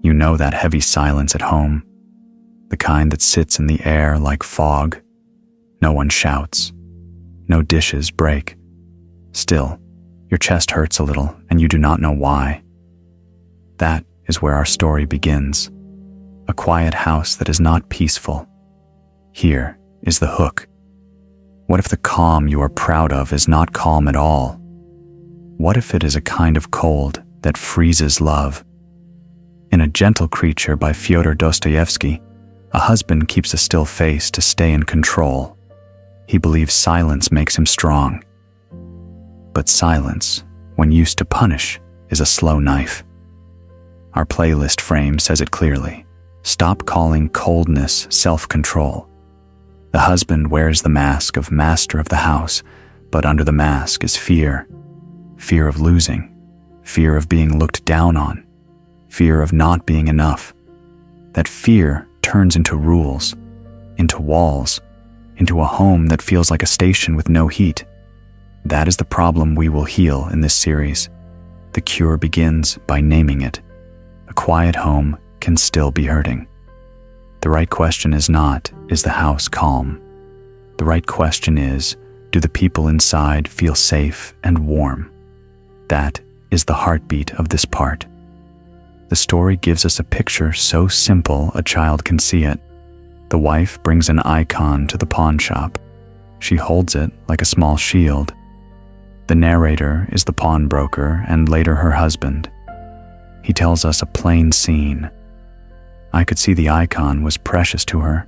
You know that heavy silence at home, the kind that sits in the air like fog. No one shouts. No dishes break. Still, your chest hurts a little and you do not know why. That is where our story begins. A quiet house that is not peaceful. Here is the hook. What if the calm you are proud of is not calm at all? What if it is a kind of cold that freezes love? In A Gentle Creature by Fyodor Dostoevsky, a husband keeps a still face to stay in control. He believes silence makes him strong. But silence, when used to punish, is a slow knife. Our playlist frame says it clearly. Stop calling coldness self-control. The husband wears the mask of master of the house, but under the mask is fear. Fear of losing, fear of being looked down on, fear of not being enough. That fear turns into rules, into walls, into a home that feels like a station with no heat. That is the problem we will heal in this series. The cure begins by naming it. A quiet home can still be hurting. The right question is not, is the house calm? The right question is, do the people inside feel safe and warm? That is the heartbeat of this part. The story gives us a picture so simple a child can see it. The wife brings an icon to the pawn shop. She holds it like a small shield. The narrator is the pawnbroker and later her husband. He tells us a plain scene. I could see the icon was precious to her.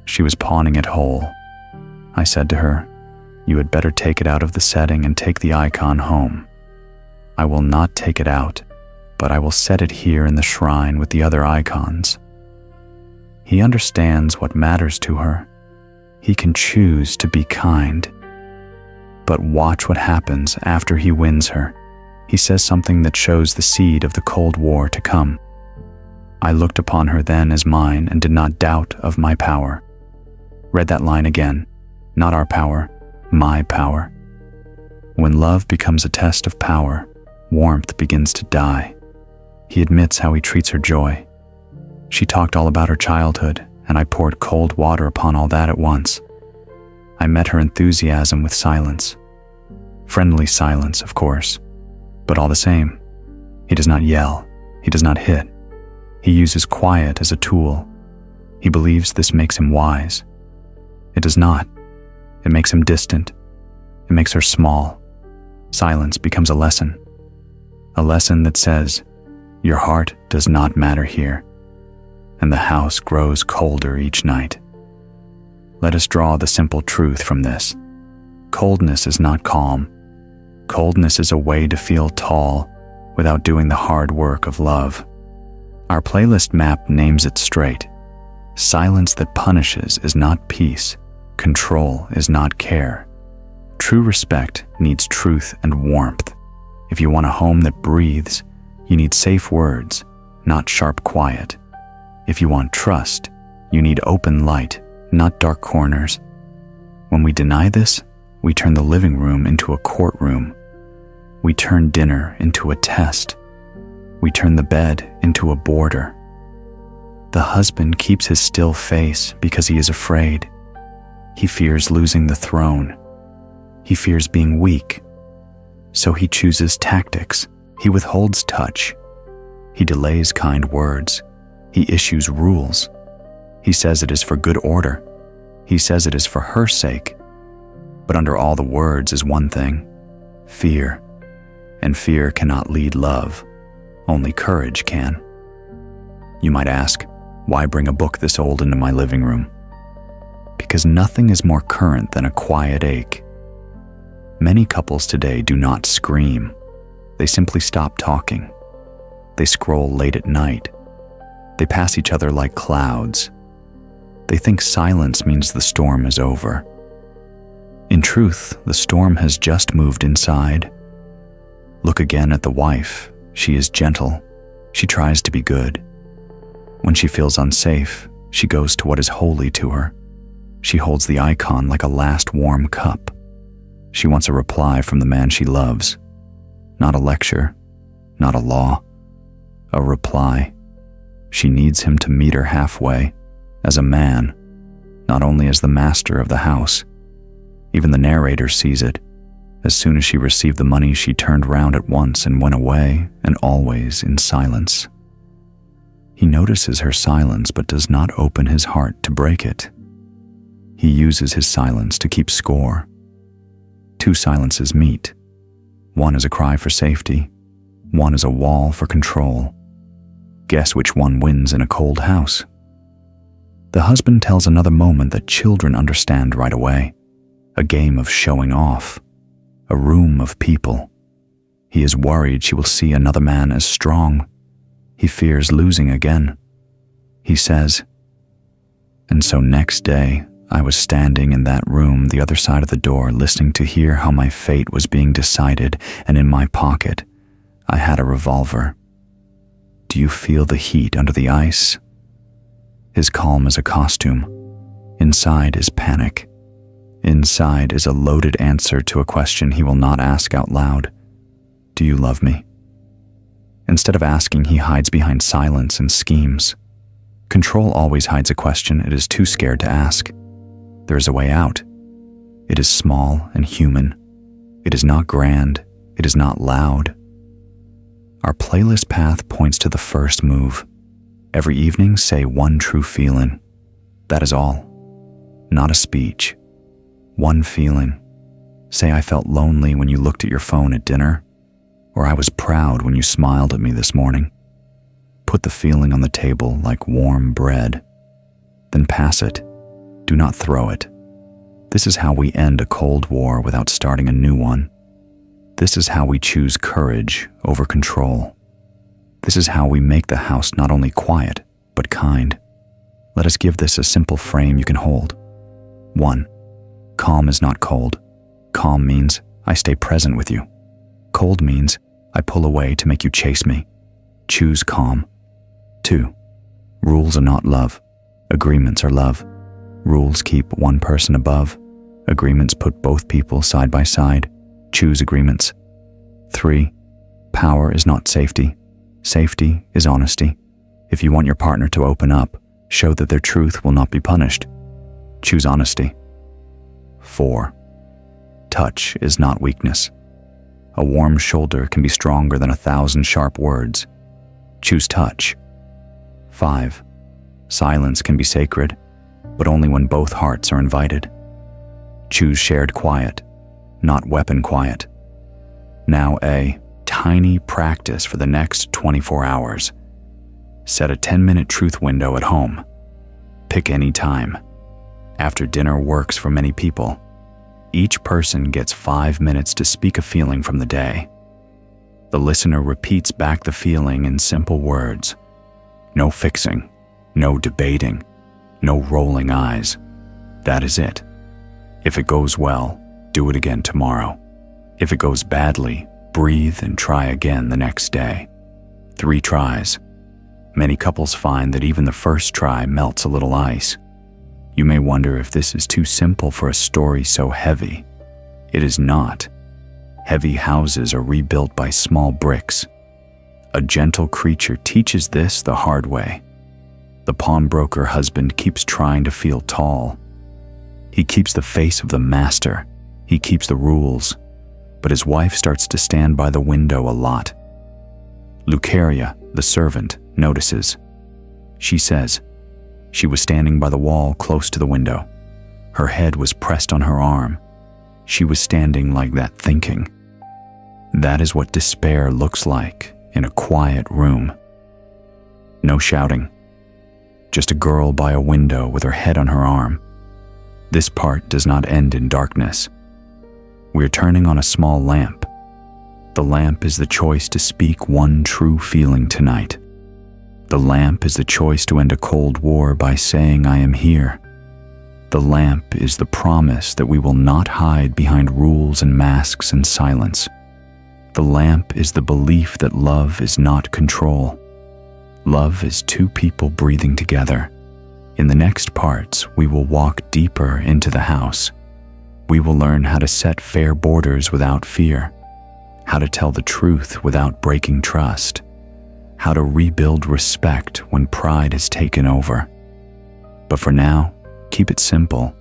She was pawning it whole. I said to her, "You had better take it out of the setting and take the icon home." I will not take it out, but I will set it here in the shrine with the other icons. He understands what matters to her. He can choose to be kind. But watch what happens after he wins her. He says something that shows the seed of the Cold War to come. I looked upon her then as mine and did not doubt of my power. Read that line again. Not our power, my power. When love becomes a test of power, warmth begins to die. He admits how he treats her joy. She talked all about her childhood, and I poured cold water upon all that at once. I met her enthusiasm with silence. Friendly silence, of course, but all the same. He does not yell. He does not hit. He uses quiet as a tool. He believes this makes him wise. It does not. It makes him distant. It makes her small. Silence becomes a lesson that says, your heart does not matter here, and the house grows colder each night. Let us draw the simple truth from this. Coldness is not calm. Coldness is a way to feel tall without doing the hard work of love. Our playlist map names it straight. Silence that punishes is not peace. Control is not care. True respect needs truth and warmth. If you want a home that breathes, you need safe words, not sharp quiet. If you want trust, you need open light, not dark corners. When we deny this, we turn the living room into a courtroom. We turn dinner into a test. We turn the bed into a border. The husband keeps his still face because he is afraid. He fears losing the throne. He fears being weak. So he chooses tactics. He withholds touch. He delays kind words. He issues rules. He says it is for good order. He says it is for her sake. But under all the words is one thing: fear. And fear cannot lead love. Only courage can. You might ask, why bring a book this old into my living room? Because nothing is more current than a quiet ache. Many couples today do not scream. They simply stop talking. They scroll late at night. They pass each other like clouds. They think silence means the storm is over. In truth, the storm has just moved inside. Look again at the wife. She is gentle. She tries to be good. When she feels unsafe, she goes to what is holy to her. She holds the icon like a last warm cup. She wants a reply from the man she loves. Not a lecture, not a law. A reply. She needs him to meet her halfway, as a man, not only as the master of the house. Even the narrator sees it. As soon as she received the money, she turned round at once and went away, and always in silence. He notices her silence but does not open his heart to break it. He uses his silence to keep score. Two silences meet. One is a cry for safety. One is a wall for control. Guess which one wins in a cold house? The husband tells another moment that children understand right away. A game of showing off. A room of people. He is worried she will see another man as strong. He fears losing again. He says, "And so next day, I was standing in that room the other side of the door, listening to hear how my fate was being decided, and in my pocket, I had a revolver. Do you feel the heat under the ice?" His calm is a costume. Inside is panic. Inside is a loaded answer to a question he will not ask out loud. Do you love me? Instead of asking, he hides behind silence and schemes. Control always hides a question it is too scared to ask. There is a way out. It is small and human. It is not grand. It is not loud. Our playlist path points to the first move. Every evening, say one true feeling. That is all. Not a speech. One feeling. Say, I felt lonely when you looked at your phone at dinner, or I was proud when you smiled at me this morning. Put the feeling on the table like warm bread. Then pass it. Do not throw it. This is how we end a cold war without starting a new one. This is how we choose courage over control. This is how we make the house not only quiet, but kind. Let us give this a simple frame you can hold. 1. Calm is not cold. Calm means I stay present with you. Cold means I pull away to make you chase me. Choose calm. 2. Rules are not love. Agreements are love. Rules keep one person above. Agreements put both people side by side. Choose agreements. 3. Power is not safety. Safety is honesty. If you want your partner to open up, show that their truth will not be punished. Choose honesty. 4. Touch is not weakness. A warm shoulder can be stronger than 1,000 sharp words. Choose touch. 5. Silence can be sacred, but only when both hearts are invited. Choose shared quiet, not weapon quiet. Now a tiny practice for the next 24 hours. Set a 10-minute truth window at home. Pick any time. After dinner works for many people. Each person gets 5 minutes to speak a feeling from the day. The listener repeats back the feeling in simple words. No fixing, no debating, no rolling eyes. That is it. If it goes well, do it again tomorrow. If it goes badly, breathe and try again the next day. 3 tries. Many couples find that even the first try melts a little ice. You may wonder if this is too simple for a story so heavy. It is not. Heavy houses are rebuilt by small bricks. A gentle creature teaches this the hard way. The pawnbroker husband keeps trying to feel tall. He keeps the face of the master. He keeps the rules. But his wife starts to stand by the window a lot. Lucaria, the servant, notices. She says, she was standing by the wall close to the window. Her head was pressed on her arm. She was standing like that thinking. That is what despair looks like in a quiet room. No shouting. Just a girl by a window with her head on her arm. This part does not end in darkness. We are turning on a small lamp. The lamp is the choice to speak one true feeling tonight. The lamp is the choice to end a cold war by saying, I am here. The lamp is the promise that we will not hide behind rules and masks and silence. The lamp is the belief that love is not control. Love is 2 people breathing together. In the next parts, we will walk deeper into the house. We will learn how to set fair borders without fear, how to tell the truth without breaking trust, how to rebuild respect when pride has taken over. But for now, keep it simple.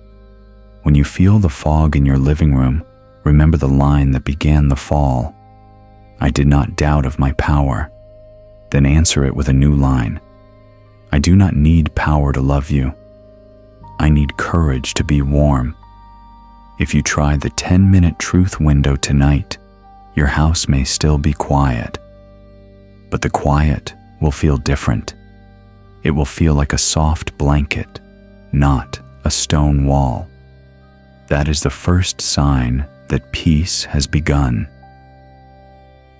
When you feel the fog in your living room, remember the line that began the fall. I did not doubt of my power. Then answer it with a new line. I do not need power to love you. I need courage to be warm. If you try the 10-minute truth window tonight, your house may still be quiet. But the quiet will feel different. It will feel like a soft blanket, not a stone wall. That is the first sign that peace has begun.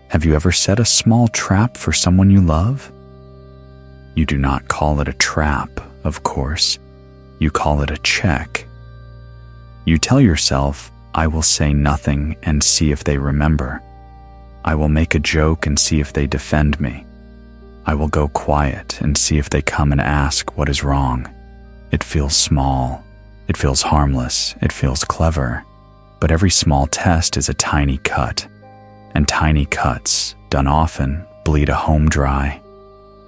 Have you ever set a small trap for someone you love? You do not call it a trap, of course. You call it a check. You tell yourself, I will say nothing and see if they remember. I will make a joke and see if they defend me. I will go quiet and see if they come and ask what is wrong. It feels small. It feels harmless. It feels clever. But every small test is a tiny cut. And tiny cuts, done often, bleed a home dry.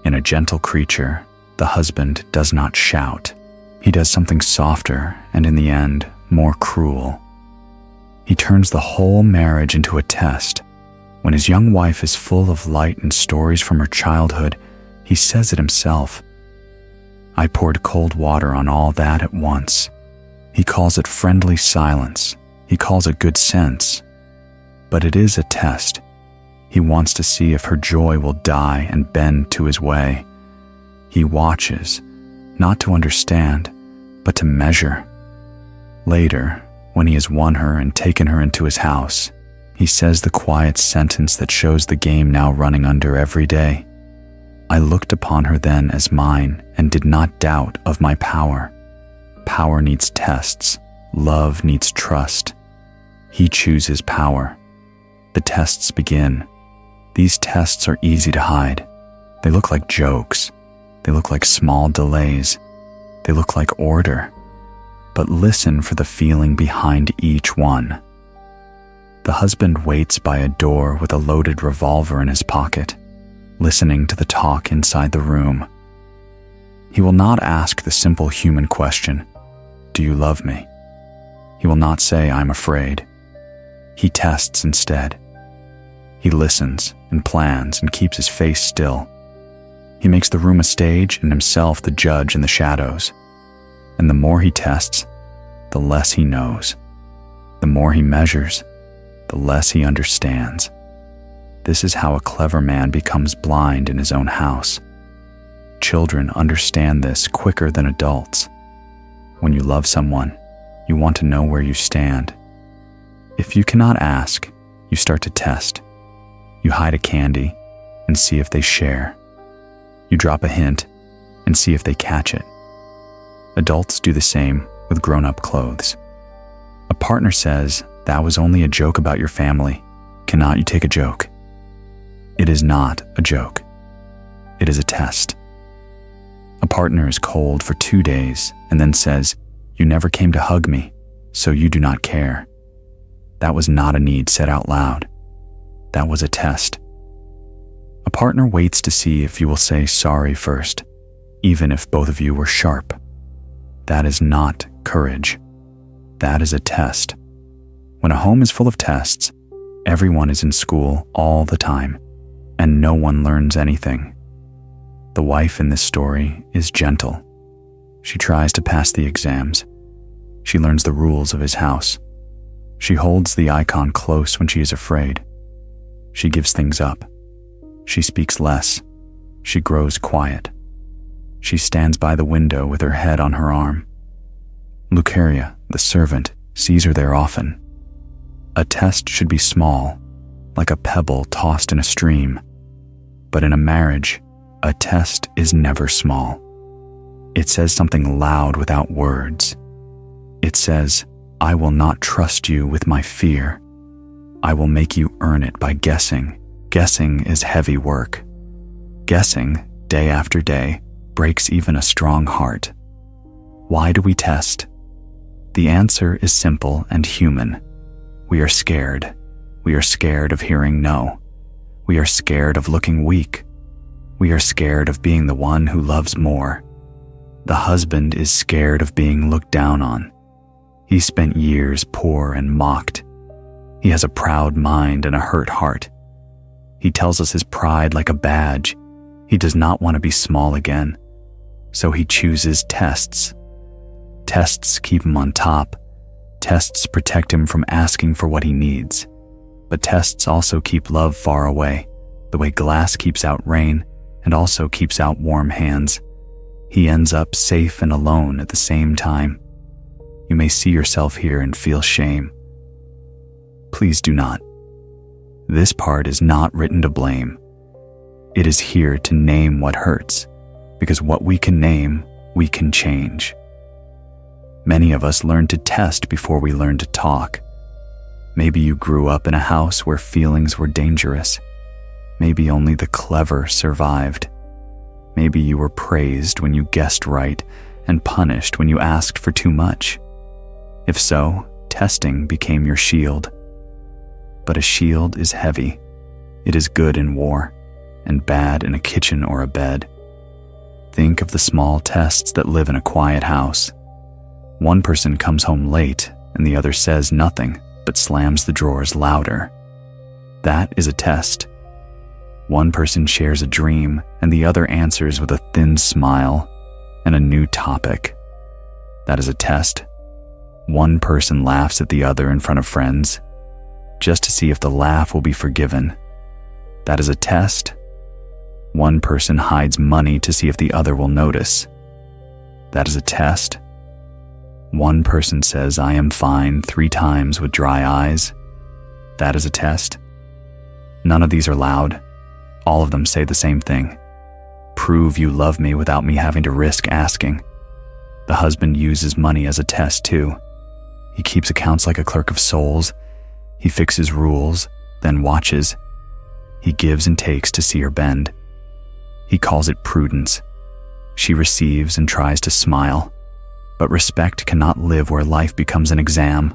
In A Gentle Creature, the husband does not shout. He does something softer and, in the end, more cruel. He turns the whole marriage into a test. When his young wife is full of light and stories from her childhood, he says it himself. I poured cold water on all that at once. He calls it friendly silence. He calls it good sense. But it is a test. He wants to see if her joy will die and bend to his way. He watches, not to understand, but to measure. Later, when he has won her and taken her into his house, he says the quiet sentence that shows the game now running under every day. I looked upon her then as mine and did not doubt of my power. Power needs tests. Love needs trust. He chooses power. The tests begin. These tests are easy to hide. They look like jokes. They look like small delays. They look like order. But listen for the feeling behind each one. The husband waits by a door with a loaded revolver in his pocket, listening to the talk inside the room. He will not ask the simple human question, "Do you love me?" He will not say, "I'm afraid." He tests instead. He listens and plans and keeps his face still. He makes the room a stage and himself the judge in the shadows. And the more he tests, the less he knows. The more he measures, the less he understands. This is how a clever man becomes blind in his own house. Children understand this quicker than adults. When you love someone, you want to know where you stand. If you cannot ask, you start to test. You hide a candy and see if they share. You drop a hint and see if they catch it. Adults do the same with grown-up clothes. A partner says, "That was only a joke about your family. Cannot you take a joke?" It is not a joke. It is a test. A partner is cold for 2 days and then says, "You never came to hug me, so you do not care." That was not a need said out loud. That was a test. A partner waits to see if you will say sorry first, even if both of you were sharp. That is not courage. That is a test. When a home is full of tests, everyone is in school all the time, and no one learns anything. The wife in this story is gentle. She tries to pass the exams. She learns the rules of his house. She holds the icon close when she is afraid. She gives things up. She speaks less. She grows quiet. She stands by the window with her head on her arm. Lucaria, the servant, sees her there often. A test should be small, like a pebble tossed in a stream. But in a marriage, a test is never small. It says something loud without words. It says, "I will not trust you with my fear. I will make you earn it by guessing." Guessing is heavy work. Guessing, day after day, breaks even a strong heart. Why do we test? The answer is simple and human. We are scared. We are scared of hearing no. We are scared of looking weak. We are scared of being the one who loves more. The husband is scared of being looked down on. He spent years poor and mocked. He has a proud mind and a hurt heart. He tells us his pride like a badge. He does not want to be small again. So he chooses tests. Tests keep him on top. Tests protect him from asking for what he needs. But tests also keep love far away, the way glass keeps out rain and also keeps out warm hands. He ends up safe and alone at the same time. You may see yourself here and feel shame. Please do not. This part is not written to blame. It is here to name what hurts, because what we can name, we can change. Many of us learn to test before we learn to talk. Maybe you grew up in a house where feelings were dangerous. Maybe only the clever survived. Maybe you were praised when you guessed right and punished when you asked for too much. If so, testing became your shield. But a shield is heavy. It is good in war and bad in a kitchen or a bed. Think of the small tests that live in a quiet house. One person comes home late and the other says nothing but slams the drawers louder. That is a test. One person shares a dream and the other answers with a thin smile and a new topic. That is a test. One person laughs at the other in front of friends, just to see if the laugh will be forgiven. That is a test. One person hides money to see if the other will notice. That is a test. One person says, "I am fine," 3 times with dry eyes. That is a test. None of these are loud. All of them say the same thing. Prove you love me without me having to risk asking. The husband uses money as a test too. He keeps accounts like a clerk of souls. He fixes rules, then watches. He gives and takes to see her bend. He calls it prudence. She receives and tries to smile. But respect cannot live where life becomes an exam.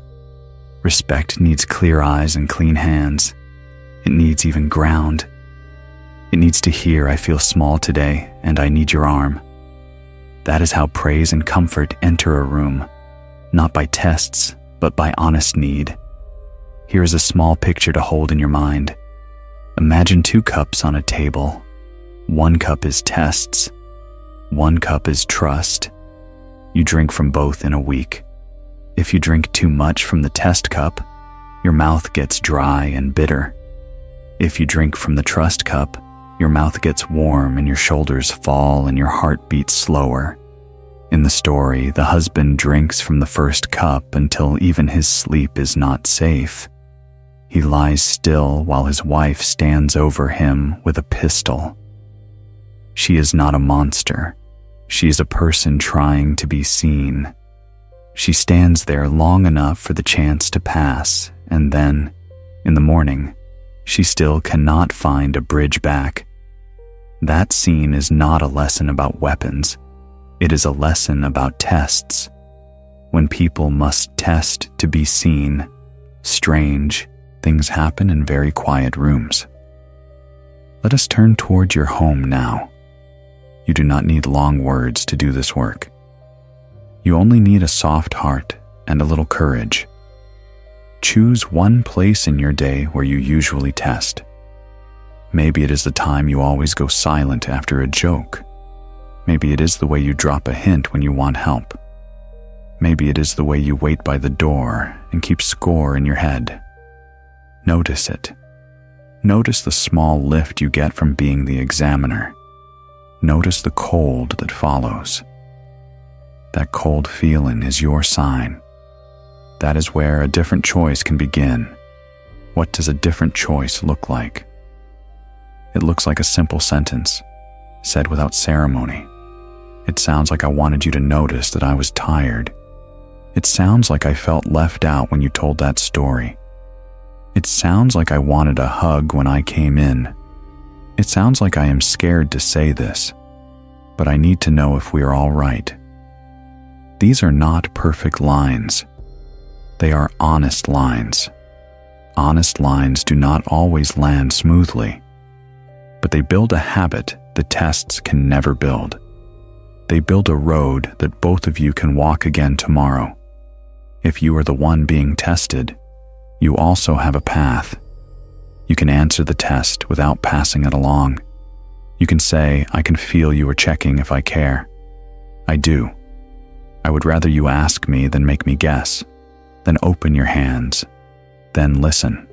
Respect needs clear eyes and clean hands. It needs even ground. It needs to hear, "I feel small today and I need your arm." That is how praise and comfort enter a room, not by tests, but by honest need. Here is a small picture to hold in your mind. Imagine 2 cups on a table. 1 cup is tests. 1 cup is trust. You drink from both in a week. If you drink too much from the test cup, your mouth gets dry and bitter. If you drink from the trust cup, your mouth gets warm and your shoulders fall and your heart beats slower. In the story, the husband drinks from the first cup until even his sleep is not safe. He lies still while his wife stands over him with a pistol. She is not a monster. She is a person trying to be seen. She stands there long enough for the chance to pass, and then, in the morning, she still cannot find a bridge back. That scene is not a lesson about weapons. It is a lesson about tests. When people must test to be seen, strange things happen in very quiet rooms. Let us turn toward your home now. You do not need long words to do this work. You only need a soft heart and a little courage. Choose one place in your day where you usually test. Maybe it is the time you always go silent after a joke. Maybe it is the way you drop a hint when you want help. Maybe it is the way you wait by the door and keep score in your head. Notice it. Notice the small lift you get from being the examiner. Notice the cold that follows. That cold feeling is your sign. That is where a different choice can begin. What does a different choice look like? It looks like a simple sentence, said without ceremony. It sounds like I wanted you to notice that I was tired. It sounds like I felt left out when you told that story. It sounds like I wanted a hug when I came in. It sounds like I am scared to say this, but I need to know if we are all right. These are not perfect lines. They are honest lines. Honest lines do not always land smoothly, but they build a habit the tests can never build. They build a road that both of you can walk again tomorrow. If you are the one being tested, you also have a path. You can answer the test without passing it along. You can say, I can feel you are checking if I care. I do. I would rather you ask me than make me guess. Then open your hands. Then listen.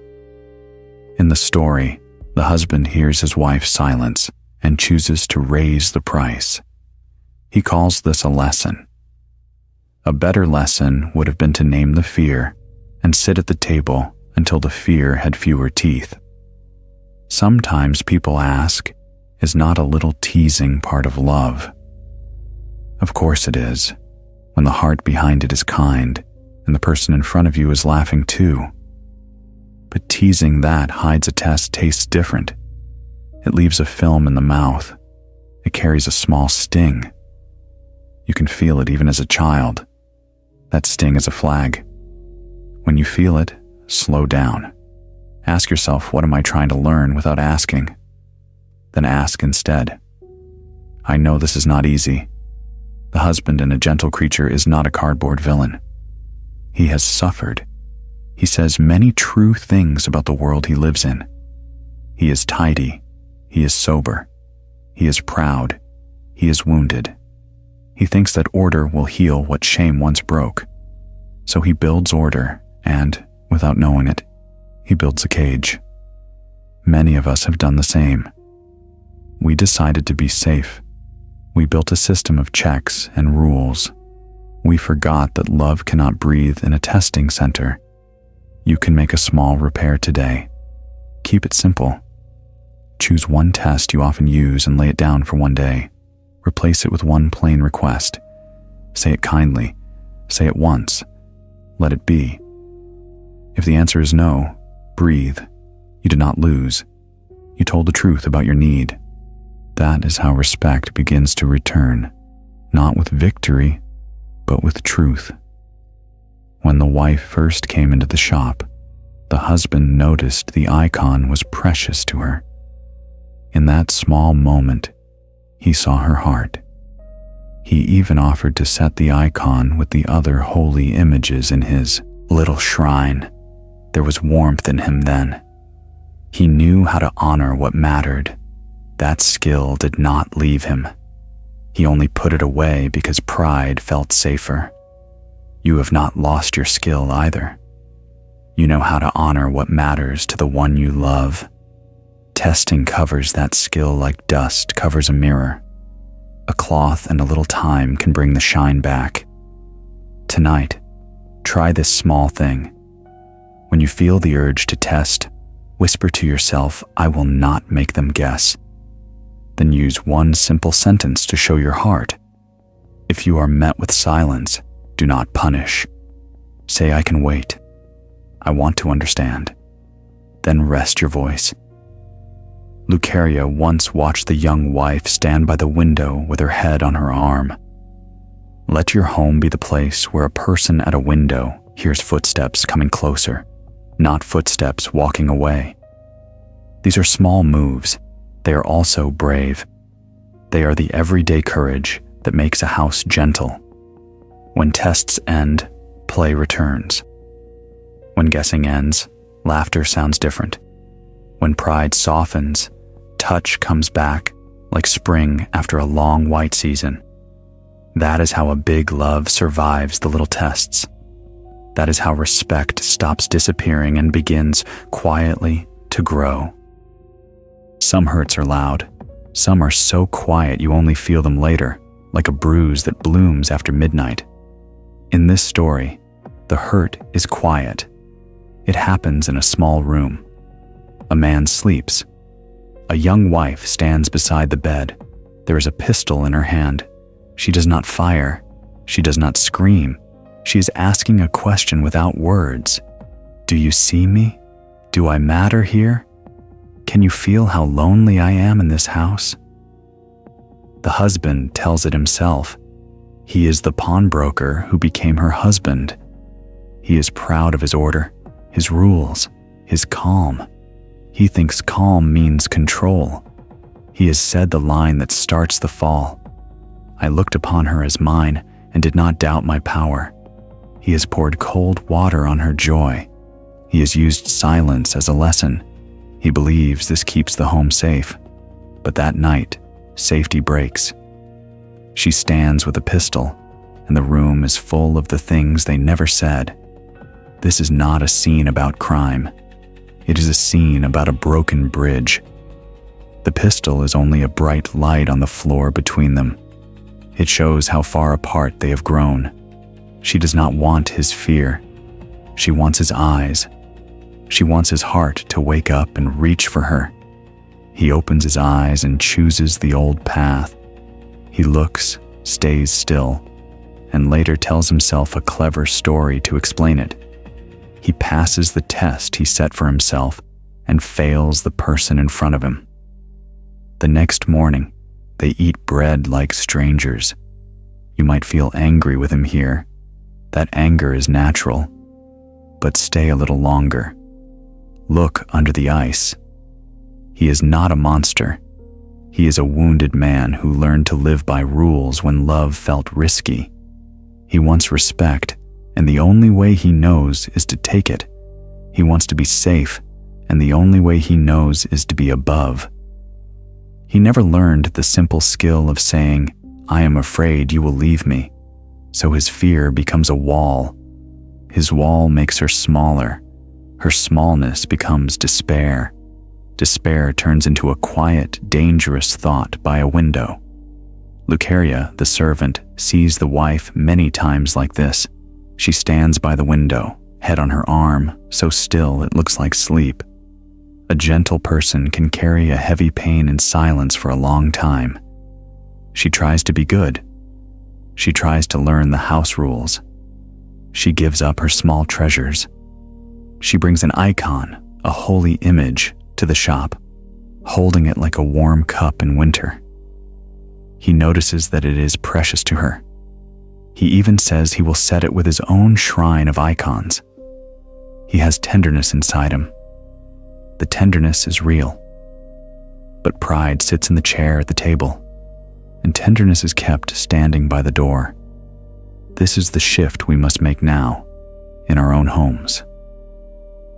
In the story, the husband hears his wife's silence and chooses to raise the price. He calls this a lesson. A better lesson would have been to name the fear and sit at the table until the fear had fewer teeth. Sometimes people ask, is not a little teasing part of love? Of course it is, when the heart behind it is kind and the person in front of you is laughing too. But teasing that hides a test tastes different. It leaves a film in the mouth. It carries a small sting. You can feel it even as a child. That sting is a flag. When you feel it, slow down. Ask yourself, what am I trying to learn without asking? Then ask instead. I know this is not easy. The husband in A Gentle Creature is not a cardboard villain. He has suffered. He says many true things about the world he lives in. He is tidy. He is sober. He is proud. He is wounded. He thinks that order will heal what shame once broke. So he builds order and, without knowing it, he builds a cage. Many of us have done the same. We decided to be safe. We built a system of checks and rules. We forgot that love cannot breathe in a testing center. You can make a small repair today. Keep it simple. Choose one test you often use and lay it down for one day. Replace it with one plain request. Say it kindly. Say it once. Let it be. If the answer is no, breathe. You did not lose. You told the truth about your need. That is how respect begins to return, not with victory, but with truth. When the wife first came into the shop, the husband noticed the icon was precious to her. In that small moment, he saw her heart. He even offered to set the icon with the other holy images in his little shrine. There was warmth in him then. He knew how to honor what mattered. That skill did not leave him. He only put it away because pride felt safer. You have not lost your skill either. You know how to honor what matters to the one you love. Testing covers that skill like dust covers a mirror. A cloth and a little time can bring the shine back. Tonight, try this small thing. When you feel the urge to test, whisper to yourself, I will not make them guess. Then use one simple sentence to show your heart. If you are met with silence, do not punish. Say, I can wait. I want to understand. Then rest your voice. Lucaria once watched the young wife stand by the window with her head on her arm. Let your home be the place where a person at a window hears footsteps coming closer, not footsteps walking away. These are small moves. They are also brave. They are the everyday courage that makes a house gentle. When tests end, play returns. When guessing ends, laughter sounds different. When pride softens, touch comes back like spring after a long white season. That is how a big love survives the little tests. That is how respect stops disappearing and begins quietly to grow. Some hurts are loud. Some are so quiet you only feel them later, like a bruise that blooms after midnight. In this story, the hurt is quiet. It happens in a small room. A man sleeps. A young wife stands beside the bed. There is a pistol in her hand. She does not fire. She does not scream. She is asking a question without words. Do you see me? Do I matter here? Can you feel how lonely I am in this house? The husband tells it himself. He is the pawnbroker who became her husband. He is proud of his order, his rules, his calm. He thinks calm means control. He has said the line that starts the fall. I looked upon her as mine and did not doubt my power. He has poured cold water on her joy. He has used silence as a lesson. He believes this keeps the home safe. But that night, safety breaks. She stands with a pistol, and the room is full of the things they never said. This is not a scene about crime. It is a scene about a broken bridge. The pistol is only a bright light on the floor between them. It shows how far apart they have grown. She does not want his fear. She wants his eyes. She wants his heart to wake up and reach for her. He opens his eyes and chooses the old path. He looks, stays still, and later tells himself a clever story to explain it. He passes the test he set for himself and fails the person in front of him. The next morning, they eat bread like strangers. You might feel angry with him here. That anger is natural. But stay a little longer. Look under the ice. He is not a monster. He is a wounded man who learned to live by rules when love felt risky. He wants respect, and the only way he knows is to take it. He wants to be safe, and the only way he knows is to be above. He never learned the simple skill of saying, "I am afraid you will leave me," so his fear becomes a wall. His wall makes her smaller. Her smallness becomes despair. Despair turns into a quiet, dangerous thought by a window. Lucaria, the servant, sees the wife many times like this. She stands by the window, head on her arm, so still it looks like sleep. A gentle person can carry a heavy pain in silence for a long time. She tries to be good. She tries to learn the house rules. She gives up her small treasures. She brings an icon, a holy image, to the shop, holding it like a warm cup in winter. He notices that it is precious to her. He even says he will set it with his own shrine of icons. He has tenderness inside him. The tenderness is real. But pride sits in the chair at the table, and tenderness is kept standing by the door. This is the shift we must make now, in our own homes.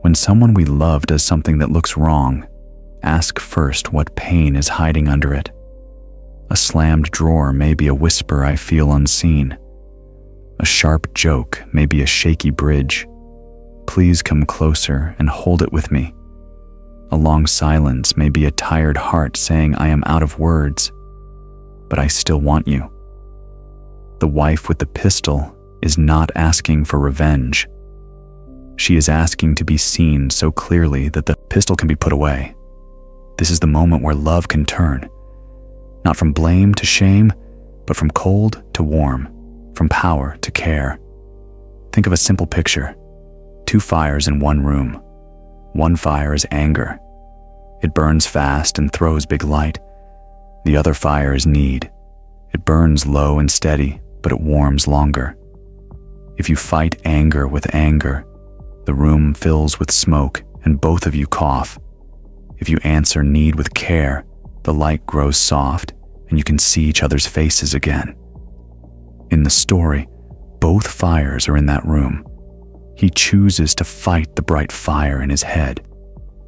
When someone we love does something that looks wrong, ask first what pain is hiding under it. A slammed drawer may be a whisper I feel unseen. A sharp joke may be a shaky bridge. Please come closer and hold it with me. A long silence may be a tired heart saying I am out of words, but I still want you. The wife with the pistol is not asking for revenge. She is asking to be seen so clearly that the pistol can be put away. This is the moment where love can turn, not from blame to shame, but from cold to warm, from power to care. Think of a simple picture. 2 fires in one room. One fire is anger. It burns fast and throws big light. The other fire is need. It burns low and steady, but it warms longer. If you fight anger with anger, the room fills with smoke and both of you cough. If you answer need with care, the light grows soft and you can see each other's faces again. In the story, both fires are in that room. He chooses to fight the bright fire in his head.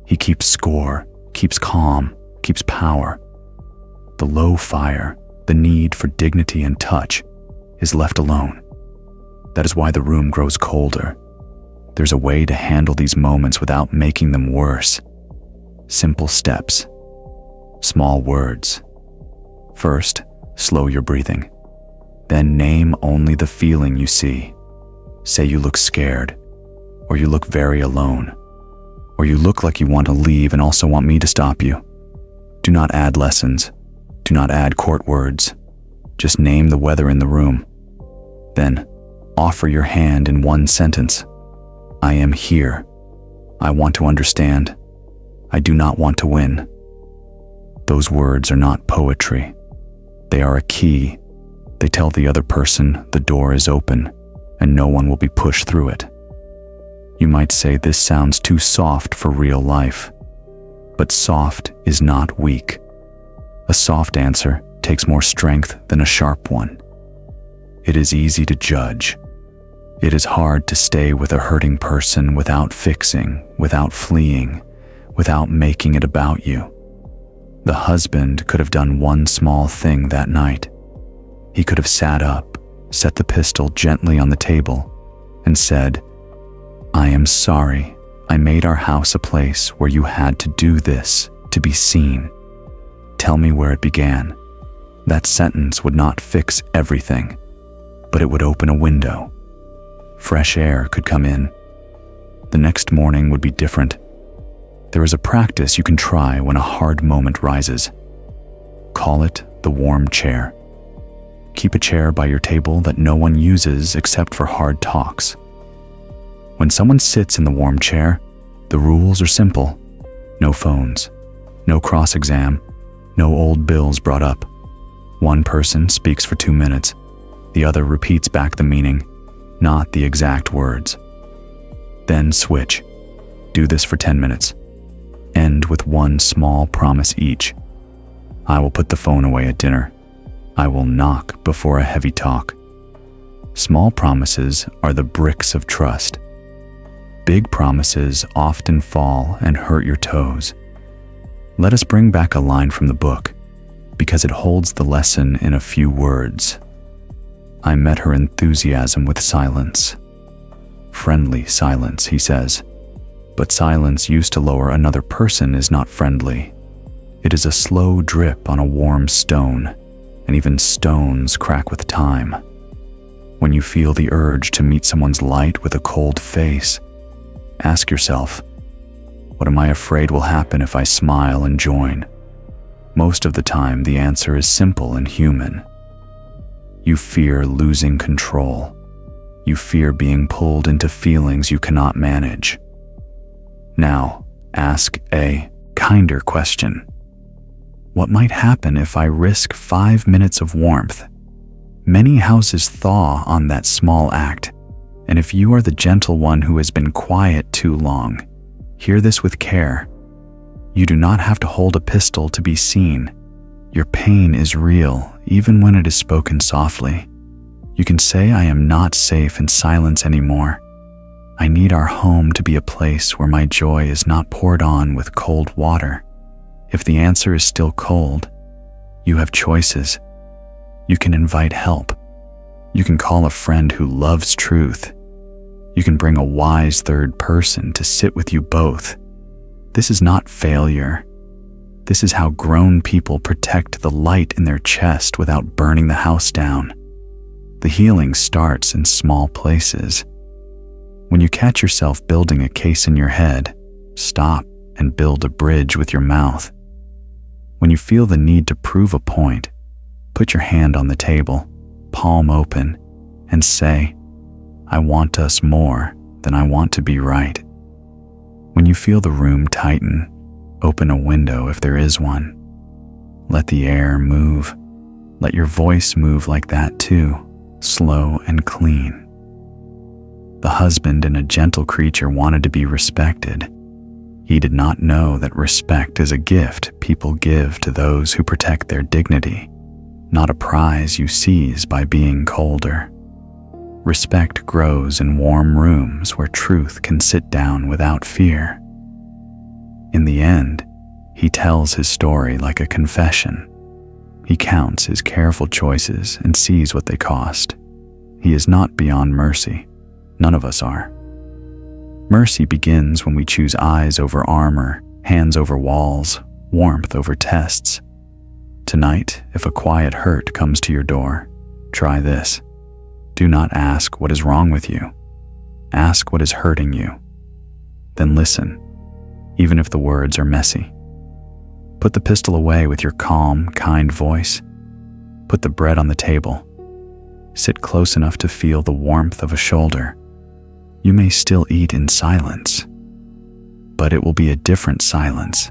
He keeps score, keeps calm, keeps power. The low fire, the need for dignity and touch, is left alone. That is why the room grows colder. There's a way to handle these moments without making them worse. Simple steps. Small words. First, slow your breathing. Then name only the feeling you see. Say you look scared, or you look very alone, or you look like you want to leave and also want me to stop you. Do not add lessons. Do not add court words. Just name the weather in the room. Then, offer your hand in one sentence. I am here. I want to understand. I do not want to win. Those words are not poetry. They are a key. They tell the other person the door is open and no one will be pushed through it. You might say this sounds too soft for real life, but soft is not weak. A soft answer takes more strength than a sharp one. It is easy to judge. It is hard to stay with a hurting person without fixing, without fleeing, without making it about you. The husband could have done one small thing that night. He could have sat up, set the pistol gently on the table, and said, "I am sorry. I made our house a place where you had to do this, to be seen. Tell me where it began." That sentence would not fix everything, but it would open a window. Fresh air could come in. The next morning would be different. There is a practice you can try when a hard moment rises. Call it the warm chair. Keep a chair by your table that no one uses except for hard talks. When someone sits in the warm chair, the rules are simple. No phones, no cross-exam, no old bills brought up. One person speaks for 2 minutes. The other repeats back the meaning, not the exact words. Then switch. Do this for 10 minutes. End with one small promise each. I will put the phone away at dinner. I will knock before a heavy talk. Small promises are the bricks of trust. Big promises often fall and hurt your toes. Let us bring back a line from the book, because it holds the lesson in a few words. I met her enthusiasm with silence. Friendly silence, he says. But silence used to lower another person is not friendly. It is a slow drip on a warm stone, and even stones crack with time. When you feel the urge to meet someone's light with a cold face, ask yourself, what am I afraid will happen if I smile and join? Most of the time, the answer is simple and human. You fear losing control. You fear being pulled into feelings you cannot manage. Now, ask a kinder question. What might happen if I risk 5 minutes of warmth? Many houses thaw on that small act, and if you are the gentle one who has been quiet too long, hear this with care. You do not have to hold a pistol to be seen. Your pain is real, even when it is spoken softly. You can say, I am not safe in silence anymore. I need our home to be a place where my joy is not poured on with cold water. If the answer is still cold, you have choices. You can invite help. You can call a friend who loves truth. You can bring a wise third person to sit with you both. This is not failure. This is how grown people protect the light in their chest without burning the house down. The healing starts in small places. When you catch yourself building a case in your head, stop and build a bridge with your mouth. When you feel the need to prove a point, put your hand on the table, palm open, and say, I want us more than I want to be right. When you feel the room tighten, open a window if there is one. Let the air move. Let your voice move like that too, slow and clean. The husband in A Gentle Creature wanted to be respected. He did not know that respect is a gift people give to those who protect their dignity, not a prize you seize by being colder. Respect grows in warm rooms where truth can sit down without fear. In the end, he tells his story like a confession. He counts his careful choices and sees what they cost. He is not beyond mercy. None of us are. Mercy begins when we choose eyes over armor, hands over walls, warmth over tests. Tonight, if a quiet hurt comes to your door, try this. Do not ask what is wrong with you. Ask what is hurting you. Then listen, even if the words are messy. Put the pistol away with your calm, kind voice. Put the bread on the table. Sit close enough to feel the warmth of a shoulder. You may still eat in silence, but it will be a different silence,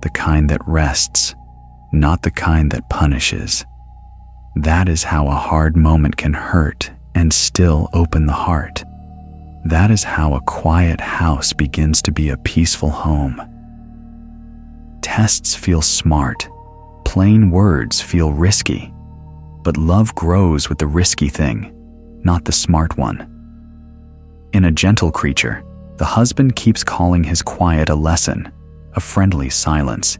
the kind that rests, not the kind that punishes. That is how a hard moment can hurt and still open the heart. That is how a quiet house begins to be a peaceful home. Tests feel smart, Plain words feel risky, but love grows with the risky thing, not the smart one. In A Gentle Creature, the husband keeps calling his quiet a lesson, a friendly silence.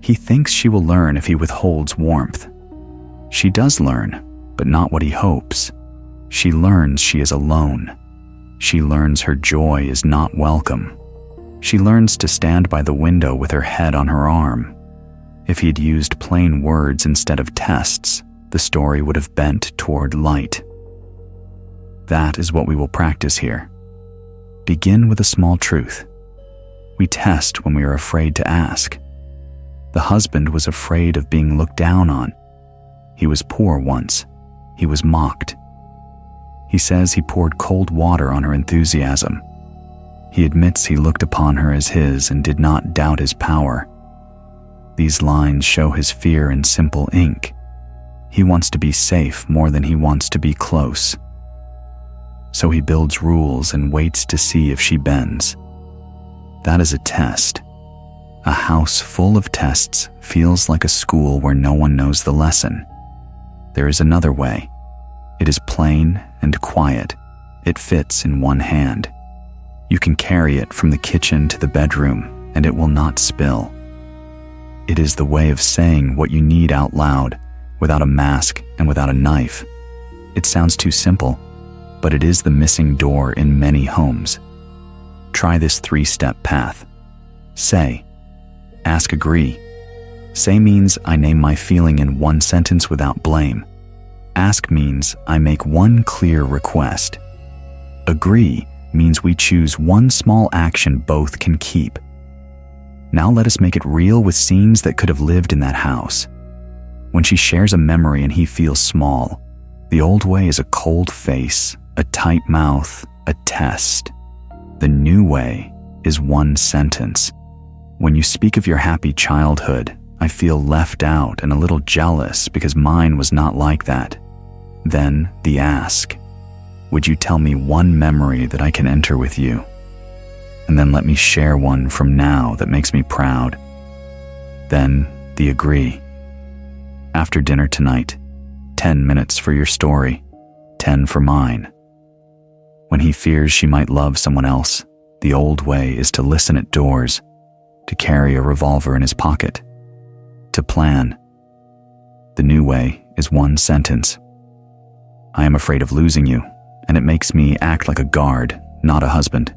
He thinks she will learn if he withholds warmth. She does learn, but not what he hopes. She learns she is alone. She learns her joy is not welcome. She learns to stand by the window with her head on her arm. If he had used plain words instead of tests, the story would have bent toward light. That is what we will practice here. Begin with a small truth. We test when we are afraid to ask. The husband was afraid of being looked down on. He was poor once. He was mocked. He says he poured cold water on her enthusiasm. He admits he looked upon her as his and did not doubt his power. These lines show his fear in simple ink. He wants to be safe more than he wants to be close. So he builds rules and waits to see if she bends. That is a test. A house full of tests feels like a school where no one knows the lesson. There is another way. It is plain and quiet. It fits in one hand. You can carry it from the kitchen to the bedroom, and it will not spill. It is the way of saying what you need out loud, without a mask and without a knife. It sounds too simple, but it is the missing door in many homes. Try this 3-step path. Say. Ask, agree. Say means I name my feeling in one sentence without blame. Ask means I make one clear request. Agree means we choose one small action both can keep. Now let us make it real with scenes that could have lived in that house. When she shares a memory and he feels small, the old way is a cold face, a tight mouth, a test. The new way is one sentence. When you speak of your happy childhood, I feel left out and a little jealous because mine was not like that. Then the ask. Would you tell me one memory that I can enter with you? And then let me share one from now that makes me proud. Then the agree. After dinner tonight, 10 minutes for your story, 10 for mine. When he fears she might love someone else, the old way is to listen at doors, to carry a revolver in his pocket, to plan. The new way is one sentence. I am afraid of losing you, and it makes me act like a guard, not a husband.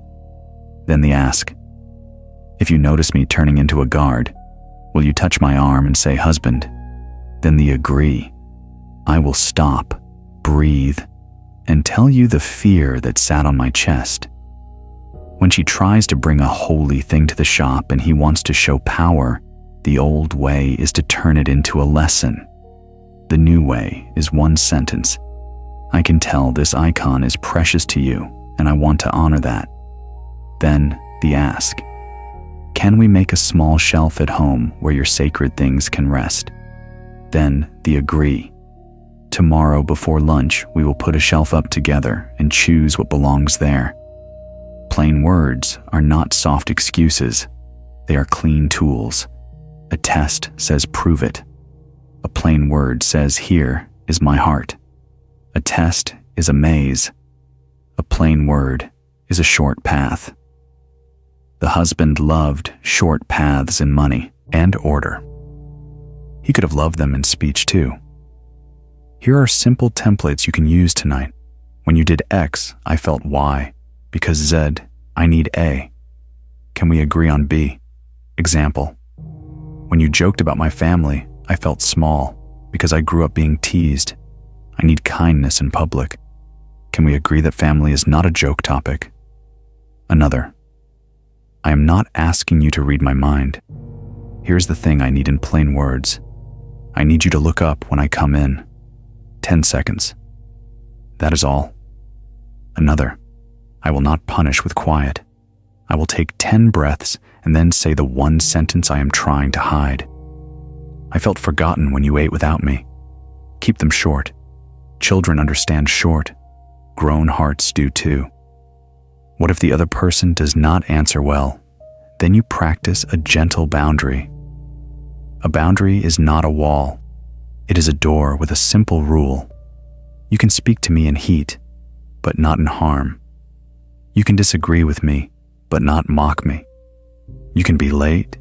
Then the ask. If you notice me turning into a guard, will you touch my arm and say husband? Then the agree. I will stop, breathe, and tell you the fear that sat on my chest. When she tries to bring a holy thing to the shop and he wants to show power, the old way is to turn it into a lesson. The new way is one sentence. I can tell this icon is precious to you, and I want to honor that. Then the ask. Can we make a small shelf at home where your sacred things can rest? Then the agree. Tomorrow before lunch, we will put a shelf up together and choose what belongs there. Plain words are not soft excuses. They are clean tools. A test says prove it. A plain word says here is my heart. A test is a maze. A plain word is a short path. The husband loved short paths in money and order. He could have loved them in speech too. Here are simple templates you can use tonight. When you did X, I felt Y. Because Z, I need A. Can we agree on B? Example. When you joked about my family, I felt small because I grew up being teased. I need kindness in public. Can we agree that family is not a joke topic? Another. I am not asking you to read my mind. Here's the thing I need in plain words. I need you to look up when I come in. 10 seconds. That is all. Another. I will not punish with quiet. I will take 10 breaths and then say the one sentence I am trying to hide. I felt forgotten when you ate without me. Keep them short. Children understand short. Grown hearts do too. What if the other person does not answer well? Then you practice a gentle boundary. A boundary is not a wall. It is a door with a simple rule. You can speak to me in heat, but not in harm. You can disagree with me, but not mock me. You can be late,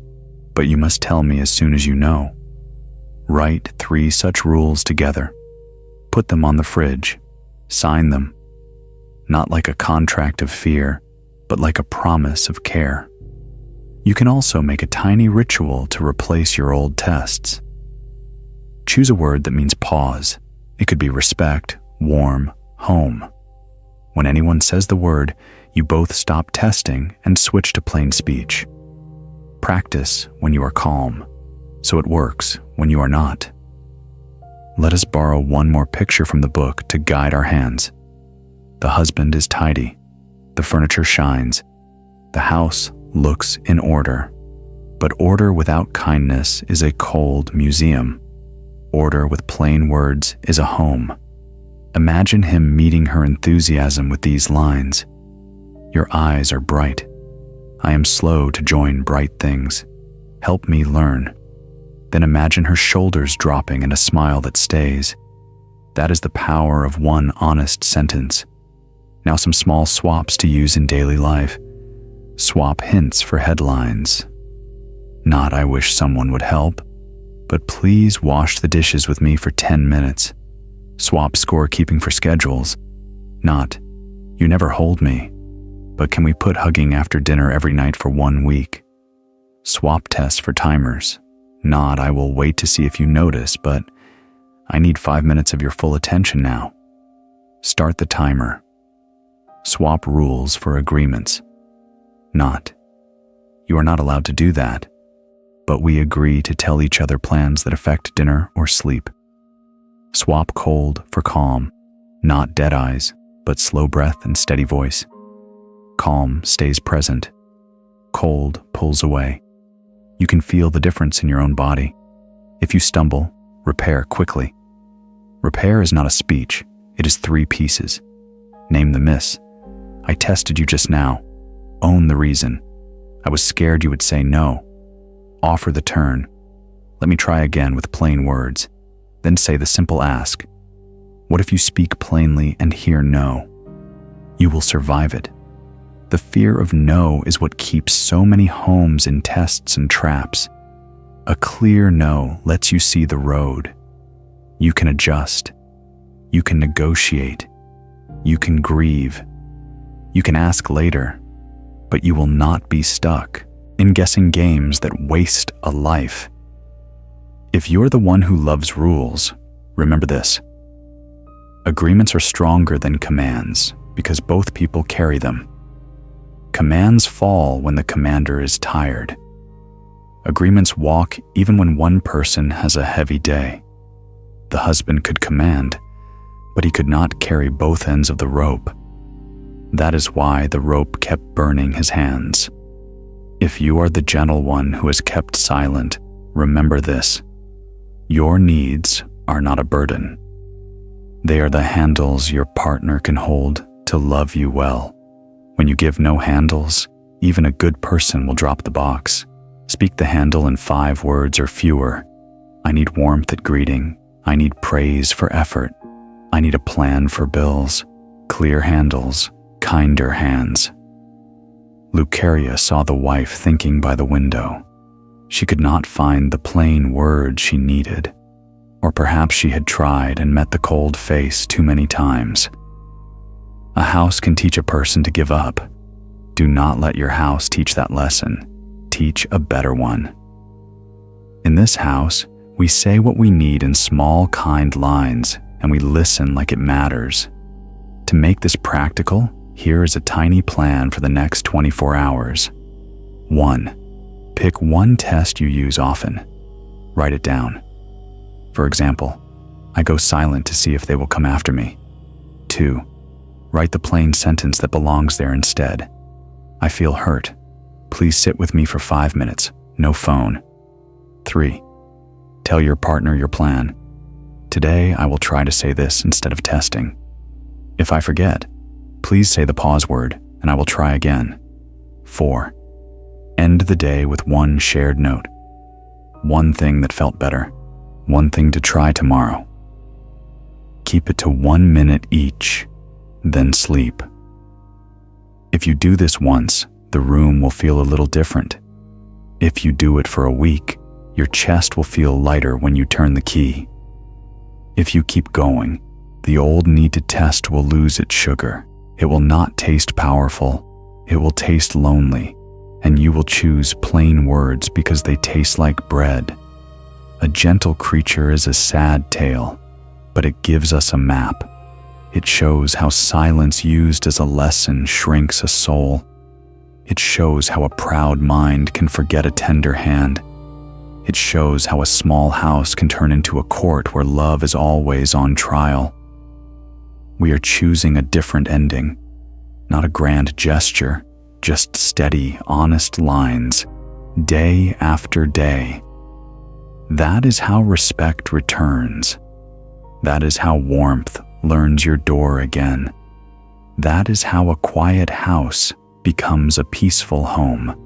but you must tell me as soon as you know. Write 3 such rules together. Put them on the fridge. Sign them. Not like a contract of fear, but like a promise of care. You can also make a tiny ritual to replace your old tests. Choose a word that means pause. It could be respect, warm, home. When anyone says the word, you both stop testing and switch to plain speech. Practice when you are calm, so it works when you are not. Let us borrow one more picture from the book to guide our hands. The husband is tidy. The furniture shines. The house looks in order. But order without kindness is a cold museum. Order with plain words is a home. Imagine him meeting her enthusiasm with these lines. Your eyes are bright. I am slow to join bright things. Help me learn. Then imagine her shoulders dropping and a smile that stays. That is the power of one honest sentence. Now some small swaps to use in daily life. Swap hints for headlines. Not I wish someone would help, but please wash the dishes with me for 10 minutes. Swap scorekeeping for schedules. Not, you never hold me, but can we put hugging after dinner every night for 1 week? Swap tests for timers. Not, I will wait to see if you notice, but I need 5 minutes of your full attention now. Start the timer. Swap rules for agreements. Not, you are not allowed to do that, but we agree to tell each other plans that affect dinner or sleep. Swap cold for calm, not dead eyes, but slow breath and steady voice. Calm stays present. Cold pulls away. You can feel the difference in your own body. If you stumble, repair quickly. Repair is not a speech, it is 3 pieces. Name the miss. I tested you just now. Own the reason. I was scared you would say no. Offer the turn. Let me try again with plain words. Then say the simple ask. What if you speak plainly and hear no? You will survive it. The fear of no is what keeps so many homes in tests and traps. A clear no lets you see the road. You can adjust. You can negotiate. You can grieve. You can ask later, but you will not be stuck in guessing games that waste a life. If you're the one who loves rules, remember this. Agreements are stronger than commands because both people carry them. Commands fall when the commander is tired. Agreements walk even when one person has a heavy day. The husband could command, but he could not carry both ends of the rope. That is why the rope kept burning his hands. If you are the gentle one who has kept silent, remember this. Your needs are not a burden. They are the handles your partner can hold to love you well. When you give no handles, even a good person will drop the box. Speak the handle in 5 words or fewer. I need warmth at greeting. I need praise for effort. I need a plan for bills. Clear handles, kinder hands. Lucaria saw the wife thinking by the window. She could not find the plain word she needed. Or perhaps she had tried and met the cold face too many times. A house can teach a person to give up. Do not let your house teach that lesson. Teach a better one. In this house, we say what we need in small, kind lines, and we listen like it matters. To make this practical, here is a tiny plan for the next 24 hours. 1. Pick one test you use often. Write it down. For example, I go silent to see if they will come after me. 2. Write the plain sentence that belongs there instead. I feel hurt. Please sit with me for 5 minutes. No phone. 3. Tell your partner your plan. Today, I will try to say this instead of testing. If I forget, please say the pause word and I will try again. 4. End the day with one shared note. One thing that felt better. One thing to try tomorrow. Keep it to 1 minute each, then sleep. If you do this once, the room will feel a little different. If you do it for a week, your chest will feel lighter when you turn the key. If you keep going, the old need to test will lose its sugar. It will not taste powerful. It will taste lonely, and you will choose plain words because they taste like bread. A gentle creature is a sad tale, but it gives us a map. It shows how silence used as a lesson shrinks a soul. It shows how a proud mind can forget a tender hand. It shows how a small house can turn into a court where love is always on trial. We are choosing a different ending, not a grand gesture, just steady, honest lines, day after day. That is how respect returns. That is how warmth learns your door again. That is how a quiet house becomes a peaceful home.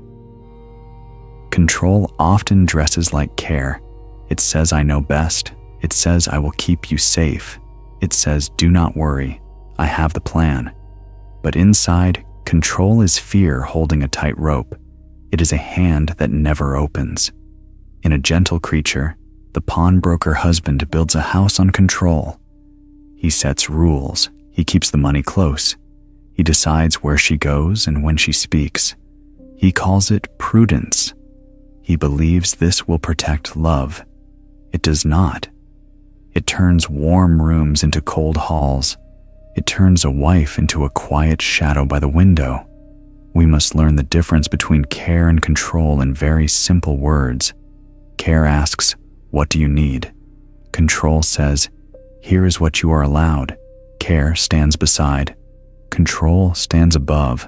Control often dresses like care. It says, I know best. It says, I will keep you safe. It says, do not worry, I have the plan. But inside, control is fear holding a tight rope. It is a hand that never opens. In a gentle creature, the pawnbroker husband builds a house on control. He sets rules. He keeps the money close. He decides where she goes and when she speaks. He calls it prudence. He believes this will protect love. It does not. It turns warm rooms into cold halls. It turns a wife into a quiet shadow by the window. We must learn the difference between care and control in very simple words. Care asks, what do you need? Control says, here is what you are allowed. Care stands beside. Control stands above.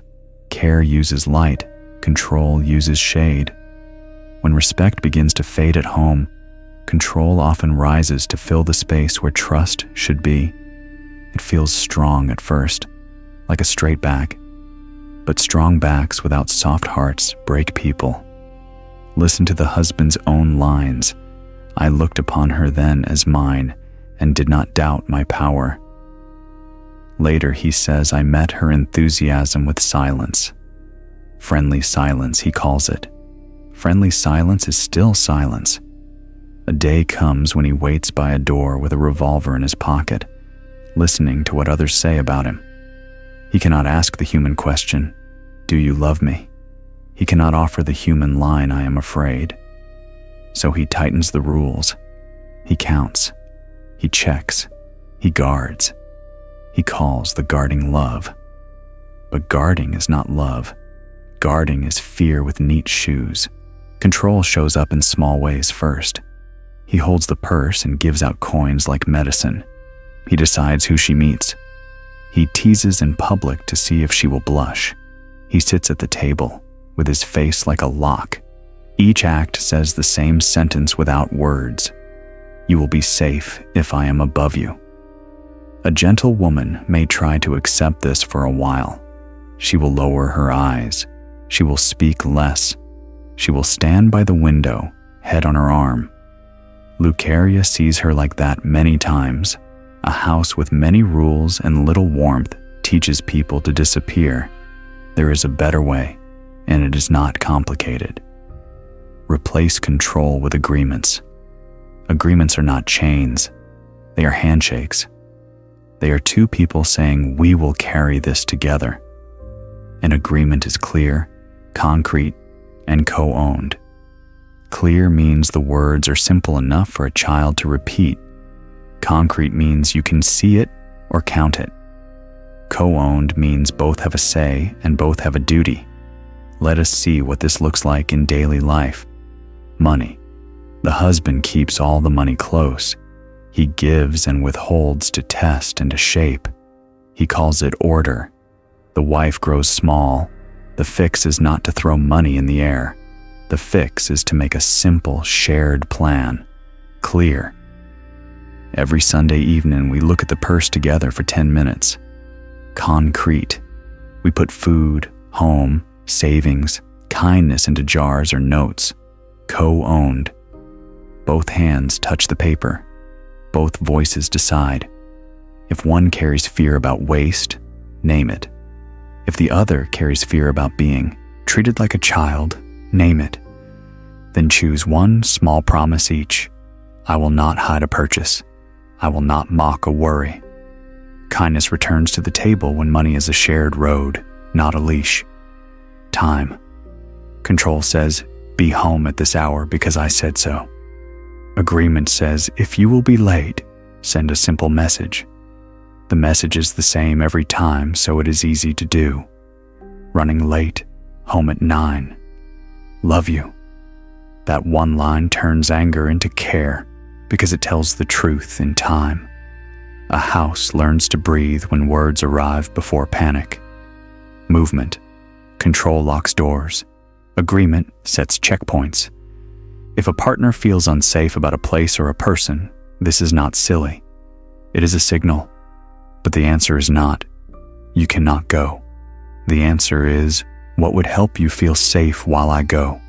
Care uses light. Control uses shade. When respect begins to fade at home, control often rises to fill the space where trust should be. It feels strong at first, like a straight back. But strong backs without soft hearts break people. Listen to the husband's own lines. I looked upon her then as mine and did not doubt my power. Later he says, I met her enthusiasm with silence. Friendly silence, he calls it. Friendly silence is still silence. A day comes when he waits by a door with a revolver in his pocket, listening to what others say about him. He cannot ask the human question, do you love me? He cannot offer the human line, I am afraid. So he tightens the rules. He counts. He checks. He guards. He calls the guarding love. But guarding is not love. Guarding is fear with neat shoes. Control shows up in small ways first. He holds the purse and gives out coins like medicine. He decides who she meets. He teases in public to see if she will blush. He sits at the table with his face like a lock. Each act says the same sentence without words. You will be safe if I am above you. A gentle woman may try to accept this for a while. She will lower her eyes. She will speak less. She will stand by the window, head on her arm. Lucaria sees her like that many times. A house with many rules and little warmth teaches people to disappear. There is a better way, and it is not complicated. Replace control with agreements. Agreements are not chains. They are handshakes. They are two people saying, we will carry this together. An agreement is clear, concrete, and co-owned. Clear means the words are simple enough for a child to repeat. Concrete means you can see it or count it. Co-owned means both have a say and both have a duty. Let us see what this looks like in daily life. Money. The husband keeps all the money close. He gives and withholds to test and to shape. He calls it order. The wife grows small. The fix is not to throw money in the air. The fix is to make a simple, shared plan. Clear. Every Sunday evening, we look at the purse together for 10 minutes. Concrete. We put food, home, savings, kindness into jars or notes. Co-owned. Both hands touch the paper. Both voices decide. If one carries fear about waste, name it. If the other carries fear about being treated like a child, name it. Then choose one small promise each. I will not hide a purchase. I will not mock a worry. Kindness returns to the table when money is a shared road, not a leash. Time. Control says, be home at this hour because I said so. Agreement says, if you will be late, send a simple message. The message is the same every time, so it is easy to do. Running late, home at 9. Love you. That one line turns anger into care because it tells the truth in time. A house learns to breathe when words arrive before panic. Movement. Control locks doors. Agreement sets checkpoints. If a partner feels unsafe about a place or a person, this is not silly. It is a signal. But the answer is not, you cannot go. The answer is, what would help you feel safe while I go?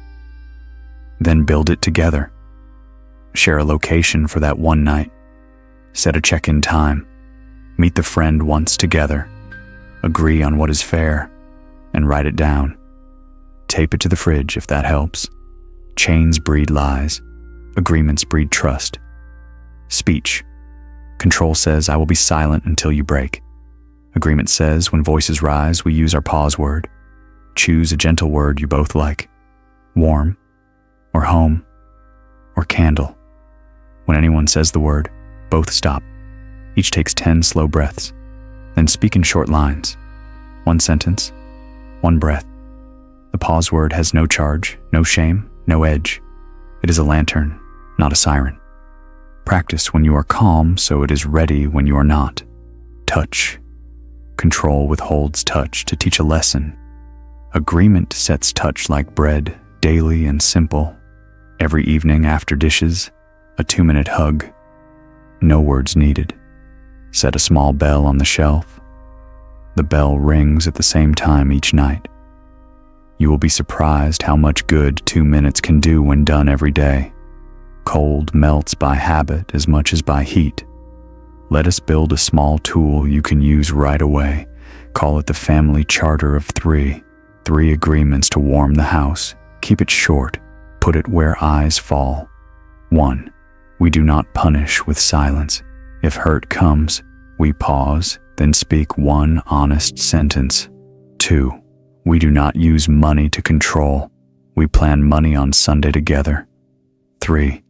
Then build it together. Share a location for that one night. Set a check-in time. Meet the friend once together. Agree on what is fair, and write it down. Tape it to the fridge if that helps. Chains breed lies. Agreements breed trust. Speech. Control says, I will be silent until you break. Agreement says, when voices rise, we use our pause word. Choose a gentle word you both like. Warm, or home, or candle. When anyone says the word, both stop. Each takes 10 slow breaths. Then speak in short lines. One sentence, one breath. The pause word has no charge, no shame, no edge. It is a lantern, not a siren. Practice when you are calm so it is ready when you are not. Touch. Control withholds touch to teach a lesson. Agreement sets touch like bread, daily and simple. Every evening after dishes, a 2-minute hug. No words needed. Set a small bell on the shelf. The bell rings at the same time each night. You will be surprised how much good 2 minutes can do when done every day. Cold melts by habit as much as by heat. Let us build a small tool you can use right away. Call it the family charter of 3. 3 agreements to warm the house. Keep it short. Put it where eyes fall. 1. We do not punish with silence. If hurt comes, we pause, then speak one honest sentence. 2. We do not use money to control. We plan money on Sunday together. 3.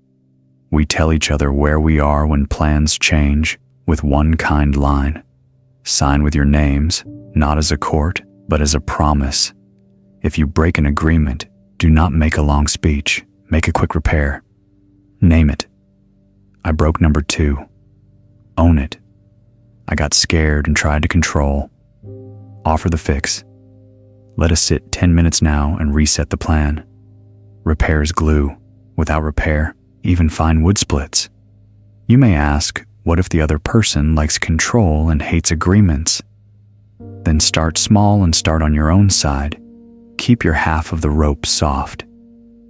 We tell each other where we are when plans change with one kind line. Sign with your names, not as a court, but as a promise. If you break an agreement, do not make a long speech. Make a quick repair. Name it. I broke number 2. Own it. I got scared and tried to control. Offer the fix. Let us sit 10 minutes now and reset the plan. Repair is glue. Without repair, even fine wood splits. You may ask, what if the other person likes control and hates agreements? Then start small and start on your own side. Keep your half of the rope soft.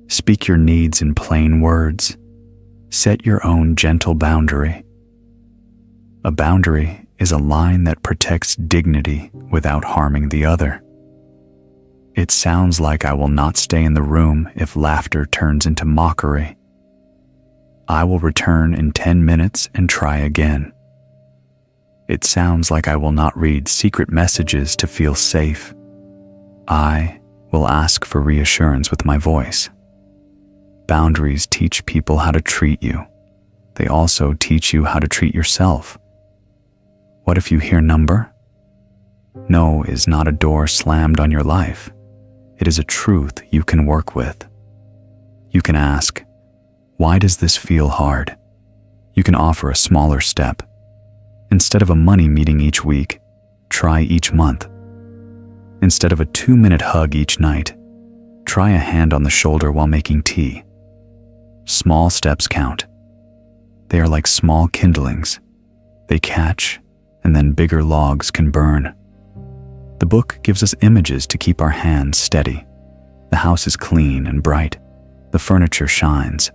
Speak your needs in plain words. Set your own gentle boundary. A boundary is a line that protects dignity without harming the other. It sounds like I will not stay in the room if laughter turns into mockery. I will return in 10 minutes and try again. It sounds like I will not read secret messages to feel safe. I will ask for reassurance with my voice. Boundaries teach people how to treat you. They also teach you how to treat yourself. What if you hear number? No is not a door slammed on your life. It is a truth you can work with. You can ask, why does this feel hard? You can offer a smaller step. Instead of a money meeting each week, try each month. Instead of a 2-minute hug each night, try a hand on the shoulder while making tea. Small steps count. They are like small kindlings. They catch, and then bigger logs can burn. The book gives us images to keep our hands steady. The house is clean and bright. The furniture shines.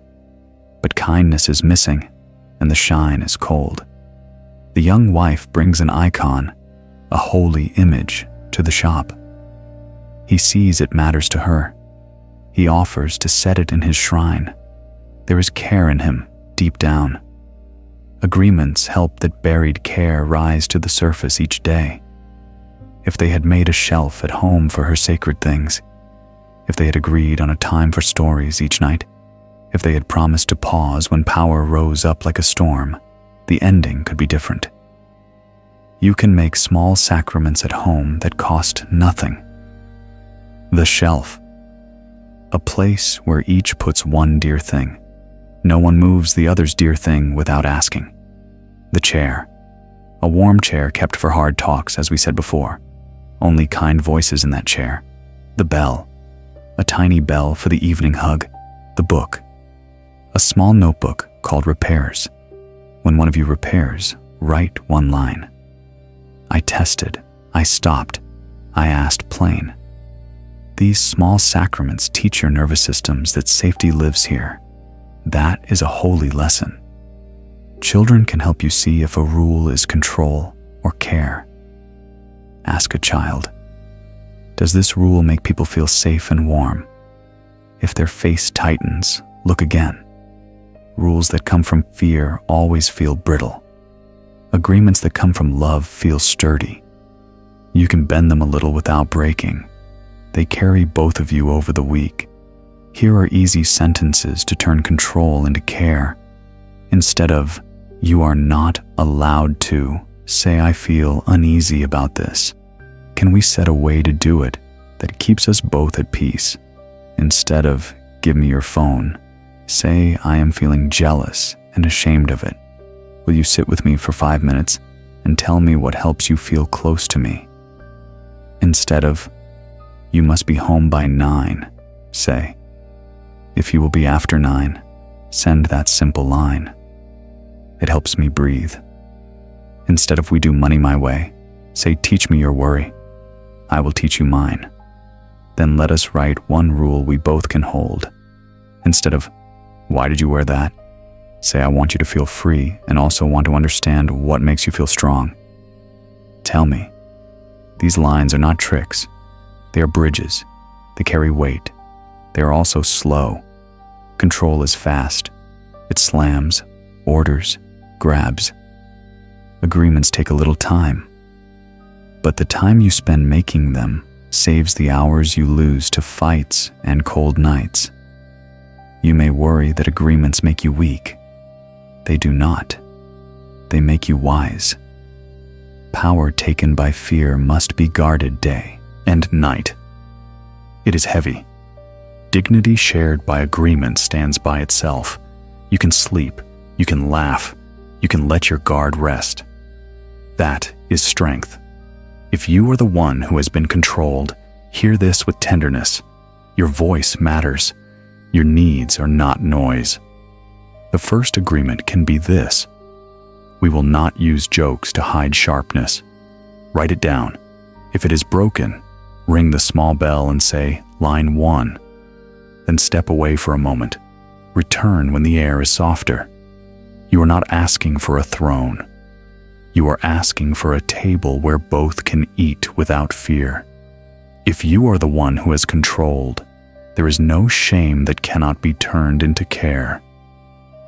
but kindness is missing and the shine is cold. The young wife brings an icon, a holy image, to the shop. He sees it matters to her. He offers to set it in his shrine. There is care in him, deep down. Agreements help that buried care rise to the surface each day. If they had made a shelf at home for her sacred things, if they had agreed on a time for stories each night, if they had promised to pause when power rose up like a storm, the ending could be different. You can make small sacraments at home that cost nothing. The shelf. A place where each puts one dear thing. No one moves the other's dear thing without asking. The chair. A warm chair kept for hard talks, as we said before. Only kind voices in that chair. The bell. A tiny bell for the evening hug. The book. A small notebook called repairs. When one of you repairs, write one line. I tested. I stopped. I asked plain. These small sacraments teach your nervous systems that safety lives here. That is a holy lesson. Children can help you see if a rule is control or care. Ask a child, does this rule make people feel safe and warm? If their face tightens, look again. Rules that come from fear always feel brittle. Agreements that come from love feel sturdy. You can bend them a little without breaking. They carry both of you over the week. Here are easy sentences to turn control into care. Instead of, you are not allowed to, say I feel uneasy about this. Can we set a way to do it that keeps us both at peace? Instead of, give me your phone, say I am feeling jealous and ashamed of it. Will you sit with me for 5 minutes and tell me what helps you feel close to me? Instead of, you must be home by 9, say, if you will be after 9, send that simple line. It helps me breathe. Instead of we do money my way, say teach me your worry. I will teach you mine. Then let us write one rule we both can hold. Instead of, why did you wear that? Say I want you to feel free and also want to understand what makes you feel strong. Tell me. These lines are not tricks. They are bridges. They carry weight. They are also slow. Control is fast. It slams, orders, grabs. Agreements take a little time. But the time you spend making them saves the hours you lose to fights and cold nights. You may worry that agreements make you weak. They do not. They make you wise. Power taken by fear must be guarded day and night. It is heavy. Dignity shared by agreement stands by itself. You can sleep, you can laugh, you can let your guard rest. That is strength. If you are the one who has been controlled, hear this with tenderness. Your voice matters. Your needs are not noise. The first agreement can be this: we will not use jokes to hide sharpness. Write it down. If it is broken, ring the small bell and say, line 1. Then step away for a moment. Return when the air is softer. You are not asking for a throne. You are asking for a table where both can eat without fear. If you are the one who has controlled, there is no shame that cannot be turned into care.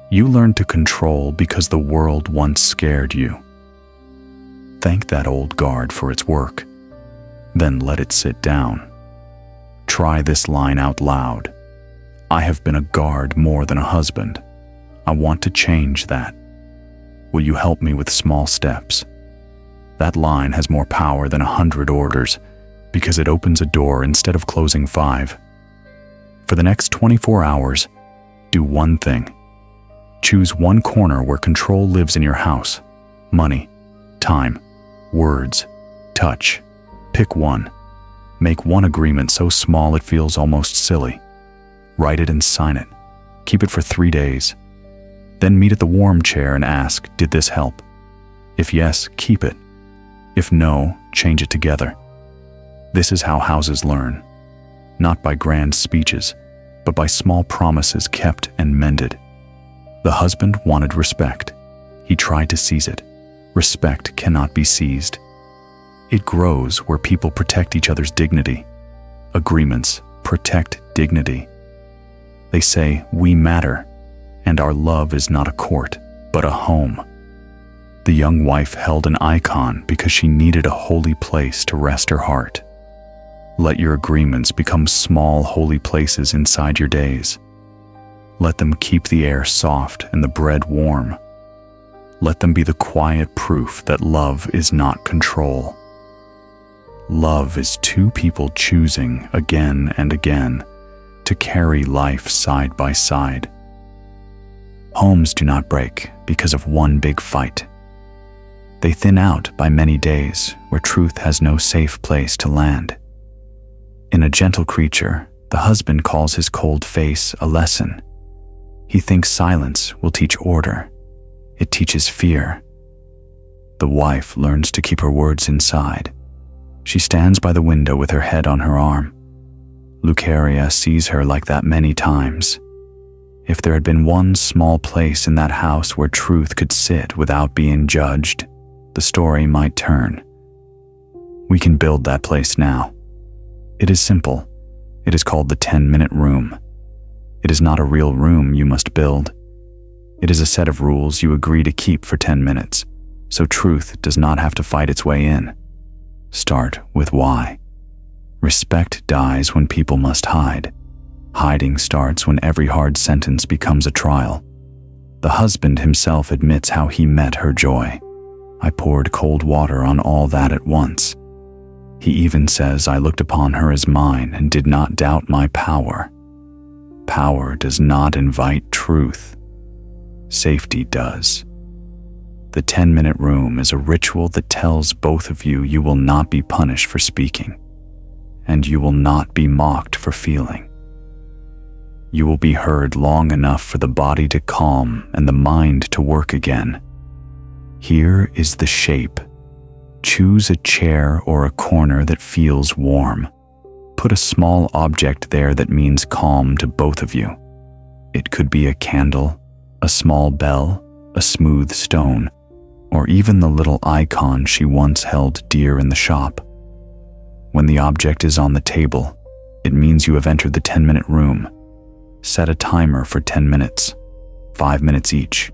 You learned to control because the world once scared you. Thank that old guard for its work. Then let it sit down. Try this line out loud. I have been a guard more than a husband. I want to change that. Will you help me with small steps? That line has more power than 100 orders because it opens a door instead of closing 5. For the next 24 hours, do one thing. Choose one corner where control lives in your house. Money, time, words, touch. Pick one. Make one agreement so small it feels almost silly. Write it and sign it. Keep it for 3 days. Then meet at the warm chair and ask, did this help? If yes, keep it. If no, change it together. This is how houses learn. Not by grand speeches, but by small promises kept and mended. The husband wanted respect. He tried to seize it. Respect cannot be seized. It grows where people protect each other's dignity. Agreements protect dignity. They say, we matter, and our love is not a court, but a home. The young wife held an icon because she needed a holy place to rest her heart. Let your agreements become small holy places inside your days. Let them keep the air soft and the bread warm. Let them be the quiet proof that love is not control. Love is two people choosing again and again to carry life side by side. Homes do not break because of one big fight. They thin out by many days where truth has no safe place to land. In A Gentle Creature, the husband calls his cold face a lesson. He thinks silence will teach order. It teaches fear. The wife learns to keep her words inside. She stands by the window with her head on her arm. Lucaria sees her like that many times. If there had been one small place in that house where truth could sit without being judged, the story might turn. We can build that place now. It is simple. It is called the 10-minute room. It is not a real room you must build. It is a set of rules you agree to keep for 10 minutes, so truth does not have to fight its way in. Start with why. Respect dies when people must hide. Hiding starts when every hard sentence becomes a trial. The husband himself admits how he met her joy. I poured cold water on all that at once. He even says I looked upon her as mine and did not doubt my power. Power does not invite truth. Safety does. The 10-minute room is a ritual that tells both of you you will not be punished for speaking, and you will not be mocked for feeling. You will be heard long enough for the body to calm and the mind to work again. Here is the shape. Choose a chair or a corner that feels warm. Put a small object there that means calm to both of you. It could be a candle, a small bell, a smooth stone, or even the little icon she once held dear in the shop. When the object is on the table, it means you have entered the 10-minute room. Set a timer for 10 minutes, 5 minutes each.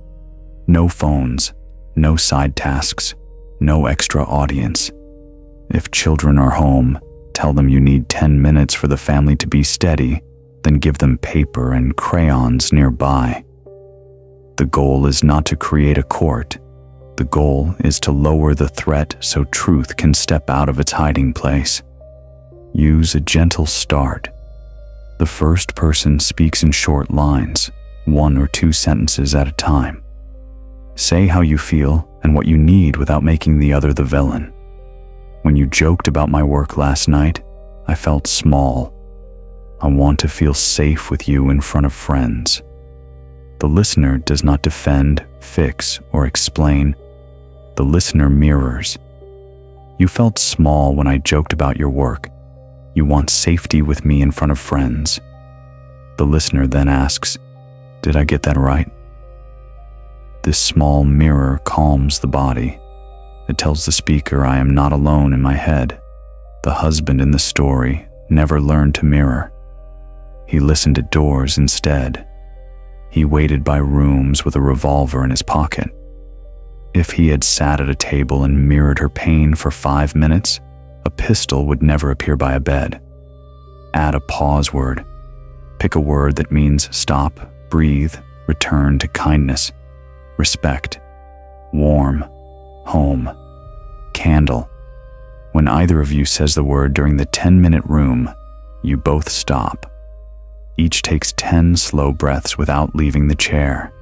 No phones, no side tasks, no extra audience. If children are home, tell them you need 10 minutes for the family to be steady, then give them paper and crayons nearby. The goal is not to create a court. The goal is to lower the threat so truth can step out of its hiding place. Use a gentle start. The first person speaks in short lines, 1 or 2 sentences at a time. Say how you feel and what you need without making the other the villain. When you joked about my work last night, I felt small. I want to feel safe with you in front of friends. The listener does not defend, fix, or explain. The listener mirrors. You felt small when I joked about your work. You want safety with me in front of friends. The listener then asks, did I get that right? This small mirror calms the body. It tells the speaker I am not alone in my head. The husband in the story never learned to mirror. He listened at doors instead. He waited by rooms with a revolver in his pocket. If he had sat at a table and mirrored her pain for 5 minutes, a pistol would never appear by a bed. Add a pause word. Pick a word that means stop, breathe, return to kindness, respect, warm, home, candle. When either of you says the word during the 10-minute room, you both stop. Each takes 10 slow breaths without leaving the chair.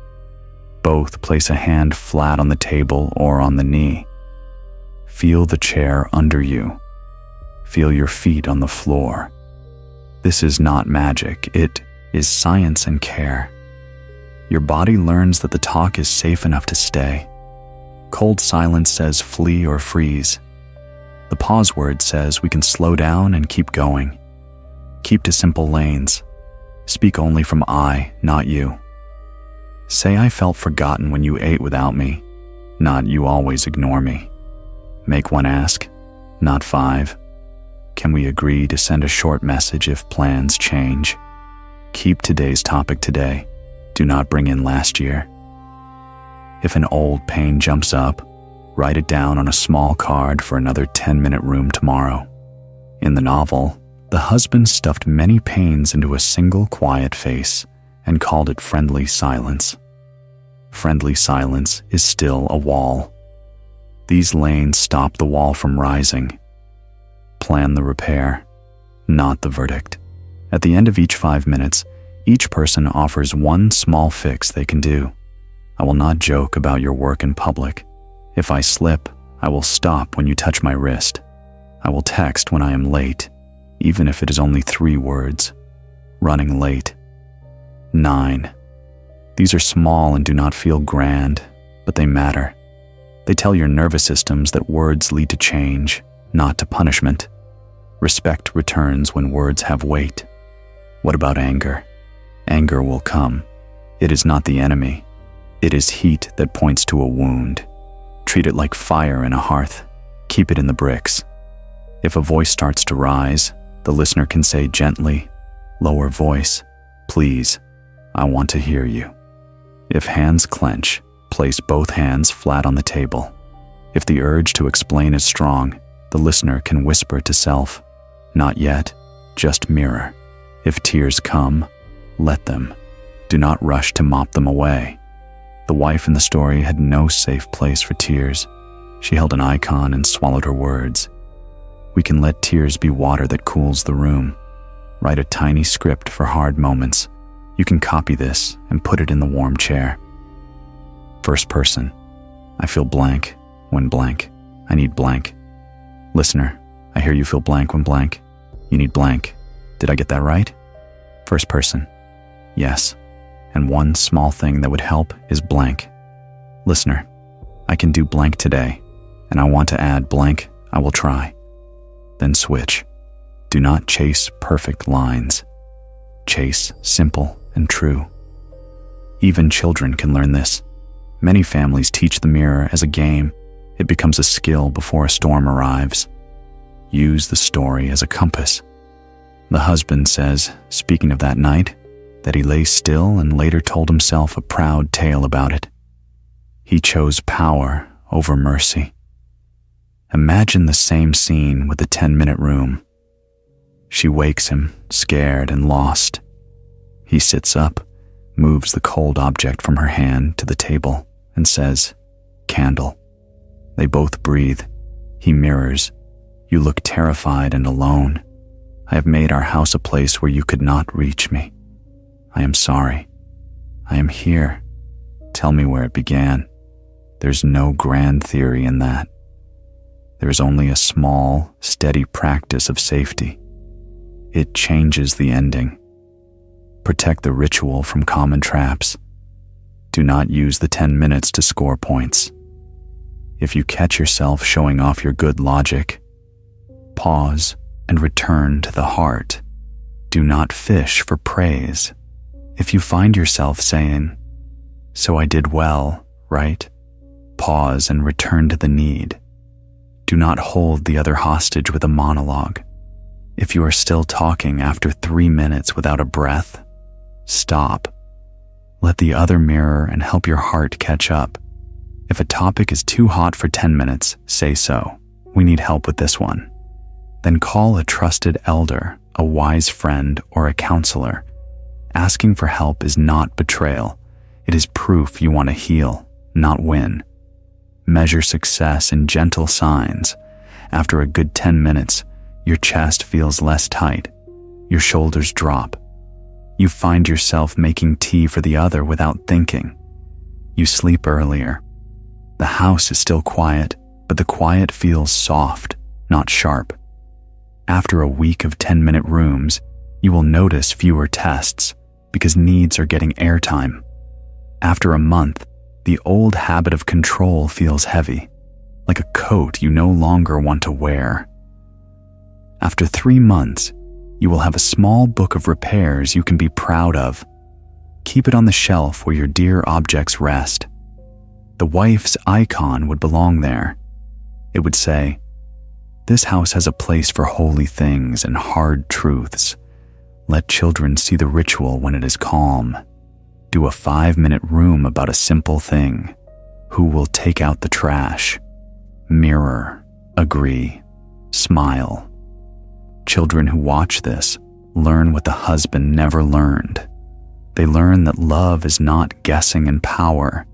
Both place a hand flat on the table or on the knee. Feel the chair under you. Feel your feet on the floor. This is not magic, it is science and care. Your body learns that the talk is safe enough to stay. Cold silence says flee or freeze. The pause word says we can slow down and keep going. Keep to simple lanes. Speak only from I, not you. Say I felt forgotten when you ate without me, not you always ignore me. Make one ask, not 5. Can we agree to send a short message if plans change? Keep today's topic today. Do not bring in last year. If an old pain jumps up, write it down on a small card for another 10-minute room tomorrow. In the novel, the husband stuffed many pains into a single quiet face and called it friendly silence. Friendly silence is still a wall. These lanes stop the wall from rising. Plan the repair, not the verdict. At the end of each 5 minutes, each person offers one small fix they can do. I will not joke about your work in public. If I slip, I will stop when you touch my wrist. I will text when I am late, even if it is only 3 words. Running late. 9. These are small and do not feel grand, but they matter. They tell your nervous systems that words lead to change, not to punishment. Respect returns when words have weight. What about anger? Anger will come. It is not the enemy. It is heat that points to a wound. Treat it like fire in a hearth. Keep it in the bricks. If a voice starts to rise, the listener can say gently, lower voice, please, I want to hear you. If hands clench, place both hands flat on the table. If the urge to explain is strong, the listener can whisper to self, not yet, just mirror. If tears come, let them. Do not rush to mop them away. The wife in the story had no safe place for tears. She held an icon and swallowed her words. We can let tears be water that cools the room. Write a tiny script for hard moments. You can copy this and put it in the warm chair. First person. I feel blank when blank. I need blank. Listener. I hear you feel blank when blank. You need blank. Did I get that right? First person. Yes. And one small thing that would help is blank. Listener. I can do blank today, and I want to add blank. I will try. Then switch. Do not chase perfect lines. Chase simple and true. Even children can learn this. Many families teach the mirror as a game. It becomes a skill before a storm arrives. Use the story as a compass. The husband says, speaking of that night, that he lay still and later told himself a proud tale about it. He chose power over mercy. Imagine the same scene with the 10-minute room. She wakes him, scared and lost. He sits up, moves the cold object from her hand to the table, and says, candle. They both breathe. He mirrors. You look terrified and alone. I have made our house a place where you could not reach me. I am sorry. I am here. Tell me where it began. There's no grand theory in that. There is only a small, steady practice of safety. It changes the ending. Protect the ritual from common traps. Do not use the 10 minutes to score points. If you catch yourself showing off your good logic, pause and return to the heart. Do not fish for praise. If you find yourself saying, so I did well, right? Pause and return to the need. Do not hold the other hostage with a monologue. If you are still talking after 3 minutes without a breath, stop. Let the other mirror and help your heart catch up. If a topic is too hot for 10 minutes, say so. We need help with this one. Then call a trusted elder, a wise friend, or a counselor. Asking for help is not betrayal. It is proof you want to heal, not win. Measure success in gentle signs. After a good 10 minutes, your chest feels less tight. Your shoulders drop. You find yourself making tea for the other without thinking. You sleep earlier. The house is still quiet, but the quiet feels soft, not sharp. After a week of 10-minute rooms, you will notice fewer tests because needs are getting airtime. After a month, the old habit of control feels heavy, like a coat you no longer want to wear. After 3 months, you will have a small book of repairs you can be proud of. Keep it on the shelf where your dear objects rest. The wife's icon would belong there. It would say, "This house has a place for holy things and hard truths. Let children see the ritual when it is calm. Do a 5-minute room about a simple thing. Who will take out the trash? Mirror, agree, smile." Children who watch this learn what the husband never learned. They learn that love is not guessing and power.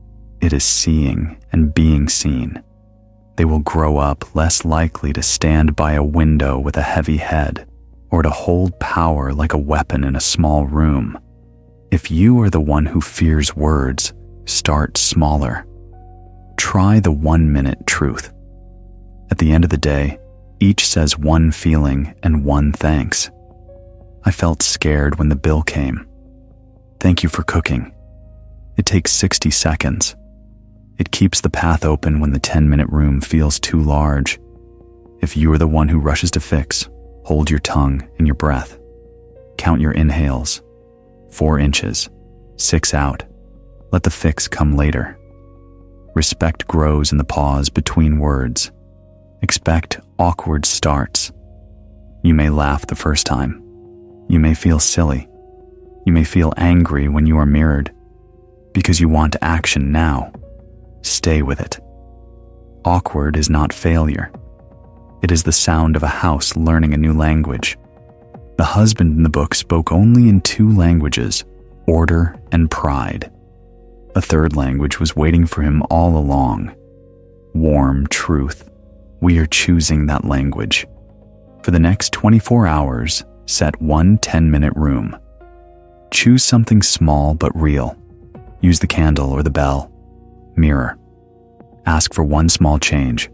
It is seeing and being seen. They will grow up less likely to stand by a window with a heavy head or to hold power like a weapon in a small room. If you are the one who fears words, start smaller. Try the 1-minute truth. At the end of the day, each says one feeling and one thanks. I felt scared when the bill came. Thank you for cooking. It takes 60 seconds. It keeps the path open when the 10-minute room feels too large. If you are the one who rushes to fix, hold your tongue and your breath. Count your inhales. 4 inches, 6 out. Let the fix come later. Respect grows in the pause between words. Expect awkward starts. You may laugh the first time. You may feel silly. You may feel angry when you are mirrored. Because you want action now. Stay with it. Awkward is not failure. It is the sound of a house learning a new language. The husband in the book spoke only in 2 languages, order and pride. A 3rd language was waiting for him all along. Warm truth. We are choosing that language. For the next 24 hours, set one 10-minute room. Choose something small but real. Use the candle or the bell. Mirror. Ask for one small change.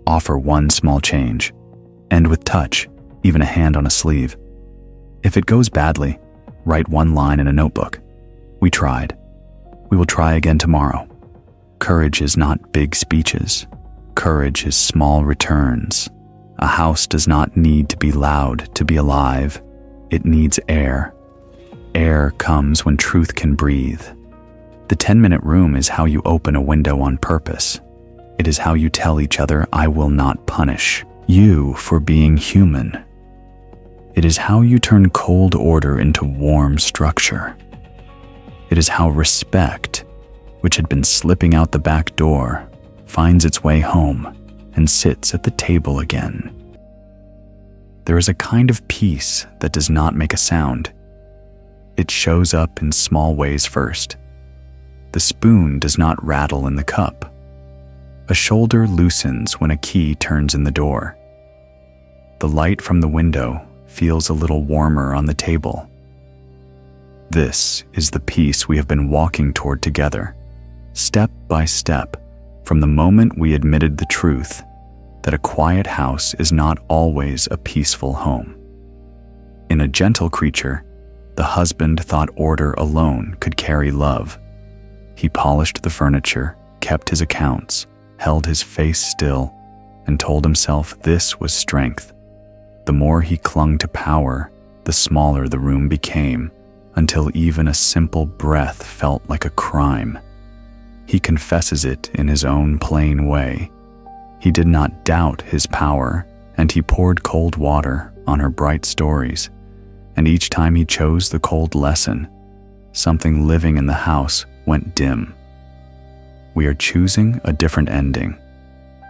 Offer one small change. End with touch, even a hand on a sleeve. If it goes badly, write one line in a notebook. We tried. We will try again tomorrow. Courage is not big speeches. Courage is small returns. A house does not need to be loud to be alive. It needs air. Air comes when truth can breathe. The 10-minute room is how you open a window on purpose. It is how you tell each other, "I will not punish you for being human." It is how you turn cold order into warm structure. It is how respect, which had been slipping out the back door, finds its way home and sits at the table again. There is a kind of peace that does not make a sound. It shows up in small ways first. The spoon does not rattle in the cup. A shoulder loosens when a key turns in the door. The light from the window feels a little warmer on the table. This is the peace we have been walking toward together, step by step, from the moment we admitted the truth that a quiet house is not always a peaceful home. In A Gentle Creature, the husband thought order alone could carry love. He polished the furniture, kept his accounts, held his face still, and told himself this was strength. The more he clung to power, the smaller the room became, until even a simple breath felt like a crime. He confesses it in his own plain way. He did not doubt his power, and he poured cold water on her bright stories. And each time he chose the cold lesson, something living in the house went dim. We are choosing a different ending,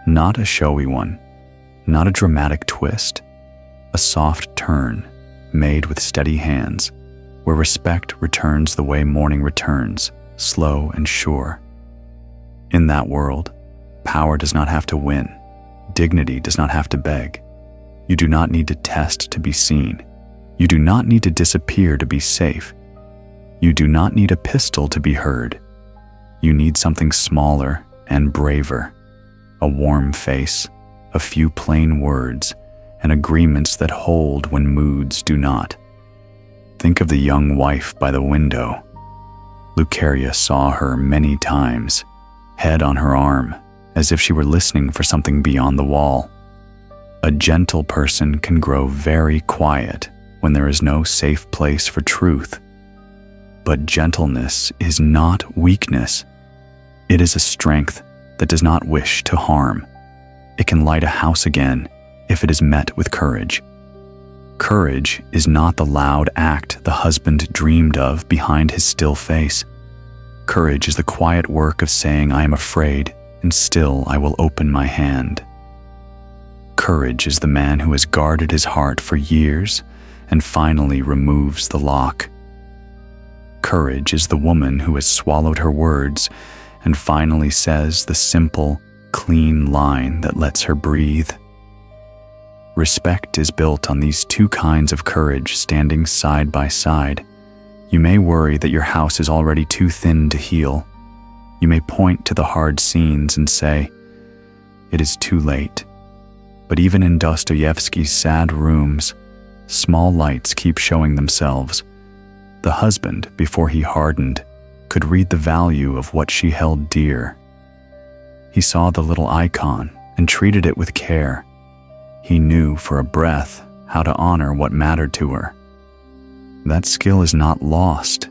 not a showy one, not a dramatic twist, a soft turn made with steady hands, where respect returns the way morning returns, slow and sure. In that world, power does not have to win. Dignity does not have to beg. You do not need to test to be seen. You do not need to disappear to be safe. You do not need a pistol to be heard. You need something smaller and braver. A warm face, a few plain words, and agreements that hold when moods do not. Think of the young wife by the window. Lucaria saw her many times, head on her arm, as if she were listening for something beyond the wall. A gentle person can grow very quiet when there is no safe place for truth. But gentleness is not weakness. It is a strength that does not wish to harm. It can light a house again if it is met with courage. Courage is not the loud act the husband dreamed of behind his still face. Courage is the quiet work of saying, "I am afraid, and still I will open my hand." Courage is the man who has guarded his heart for years and finally removes the lock. Courage is the woman who has swallowed her words and finally says the simple, clean line that lets her breathe. Respect is built on these two kinds of courage standing side by side. You may worry that your house is already too thin to heal. You may point to the hard scenes and say, "It is too late." But even in Dostoevsky's sad rooms, small lights keep showing themselves. The husband, before he hardened, could read the value of what she held dear. He saw the little icon and treated it with care. He knew for a breath how to honor what mattered to her. That skill is not lost.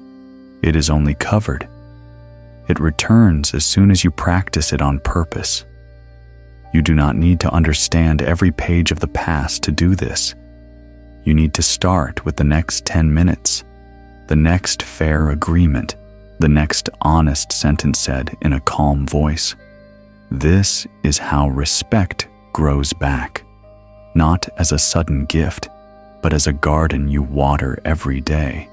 It is only covered. It returns as soon as you practice it on purpose. You do not need to understand every page of the past to do this. You need to start with the next 10 minutes, the next fair agreement, the next honest sentence said in a calm voice. This is how respect grows back, not as a sudden gift, but as a garden you water every day.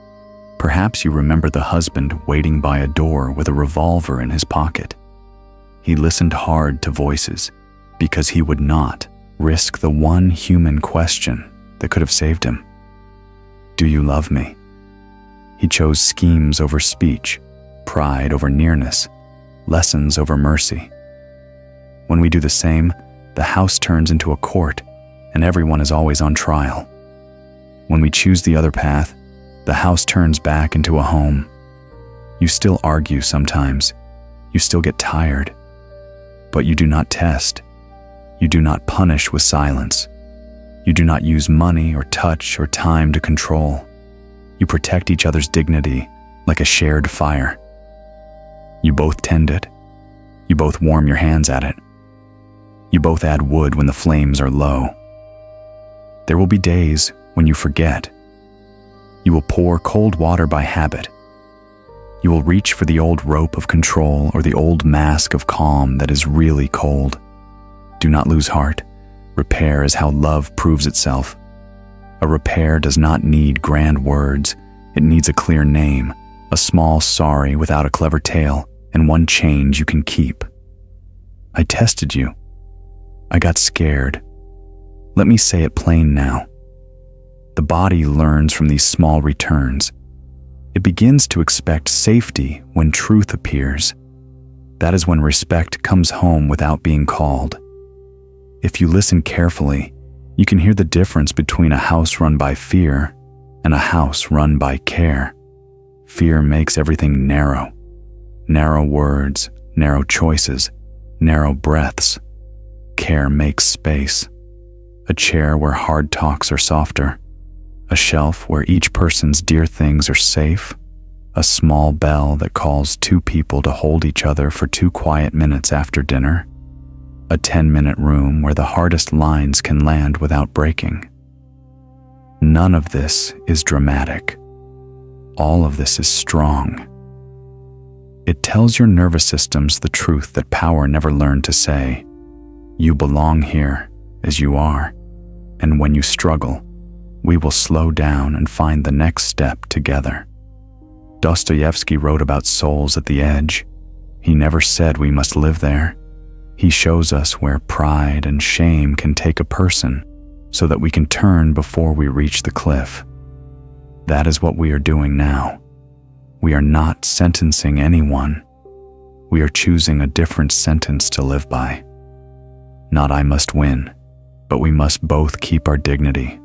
Perhaps you remember the husband waiting by a door with a revolver in his pocket. He listened hard to voices because he would not risk the one human question that could have saved him. Do you love me? He chose schemes over speech, pride over nearness, lessons over mercy. When we do the same, the house turns into a court and everyone is always on trial. When we choose the other path, the house turns back into a home. You still argue sometimes. You still get tired. But you do not test. You do not punish with silence. You do not use money or touch or time to control. You protect each other's dignity like a shared fire. You both tend it. You both warm your hands at it. You both add wood when the flames are low. There will be days when you forget. You will pour cold water by habit. You will reach for the old rope of control or the old mask of calm that is really cold. Do not lose heart. Repair is how love proves itself. A repair does not need grand words. It needs a clear name, a small sorry without a clever tale, and one change you can keep. I tested you. I got scared. Let me say it plain now. The body learns from these small returns. It begins to expect safety when truth appears. That is when respect comes home without being called. If you listen carefully, you can hear the difference between a house run by fear and a house run by care. Fear makes everything narrow. Narrow words, narrow choices, narrow breaths. Care makes space. A chair where hard talks are softer. A shelf where each person's dear things are safe. A small bell that calls two people to hold each other for 2 quiet minutes after dinner. A 10-minute room where the hardest lines can land without breaking. None of this is dramatic. All of this is strong. It tells your nervous systems the truth that power never learned to say. You belong here as you are, and when you struggle, we will slow down and find the next step together. Dostoevsky wrote about souls at the edge. He never said we must live there. He shows us where pride and shame can take a person so that we can turn before we reach the cliff. That is what we are doing now. We are not sentencing anyone. We are choosing a different sentence to live by. Not I must win, but we must both keep our dignity.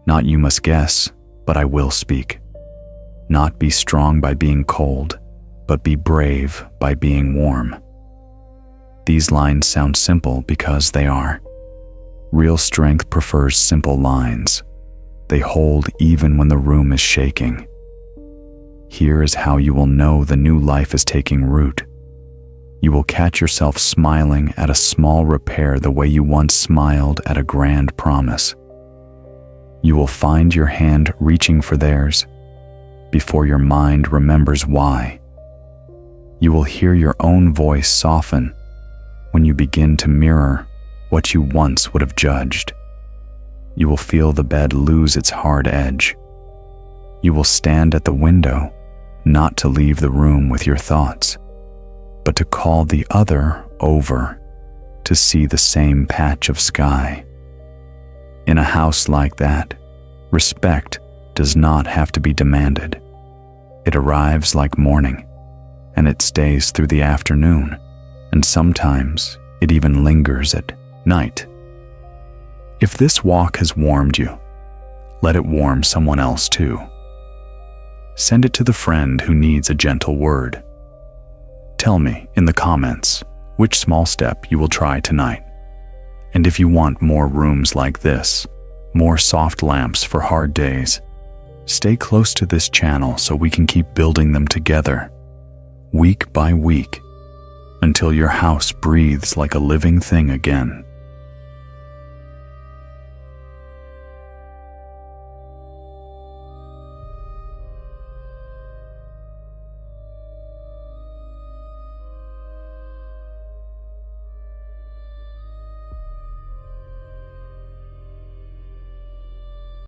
Not you must guess, but I will speak. Not be strong by being cold, but be brave by being warm. These lines sound simple because they are. Real strength prefers simple lines. They hold even when the room is shaking. Here is how you will know the new life is taking root. You will catch yourself smiling at a small repair the way you once smiled at a grand promise. You will find your hand reaching for theirs before your mind remembers why. You will hear your own voice soften when you begin to mirror what you once would have judged. You will feel the bed lose its hard edge. You will stand at the window, not to leave the room with your thoughts, but to call the other over to see the same patch of sky. In a house like that, respect does not have to be demanded. It arrives like morning, and it stays through the afternoon, and sometimes it even lingers at night. If this walk has warmed you, let it warm someone else too. Send it to the friend who needs a gentle word. Tell me in the comments which small step you will try tonight. And if you want more rooms like this, more soft lamps for hard days, stay close to this channel so we can keep building them together, week by week, until your house breathes like a living thing again.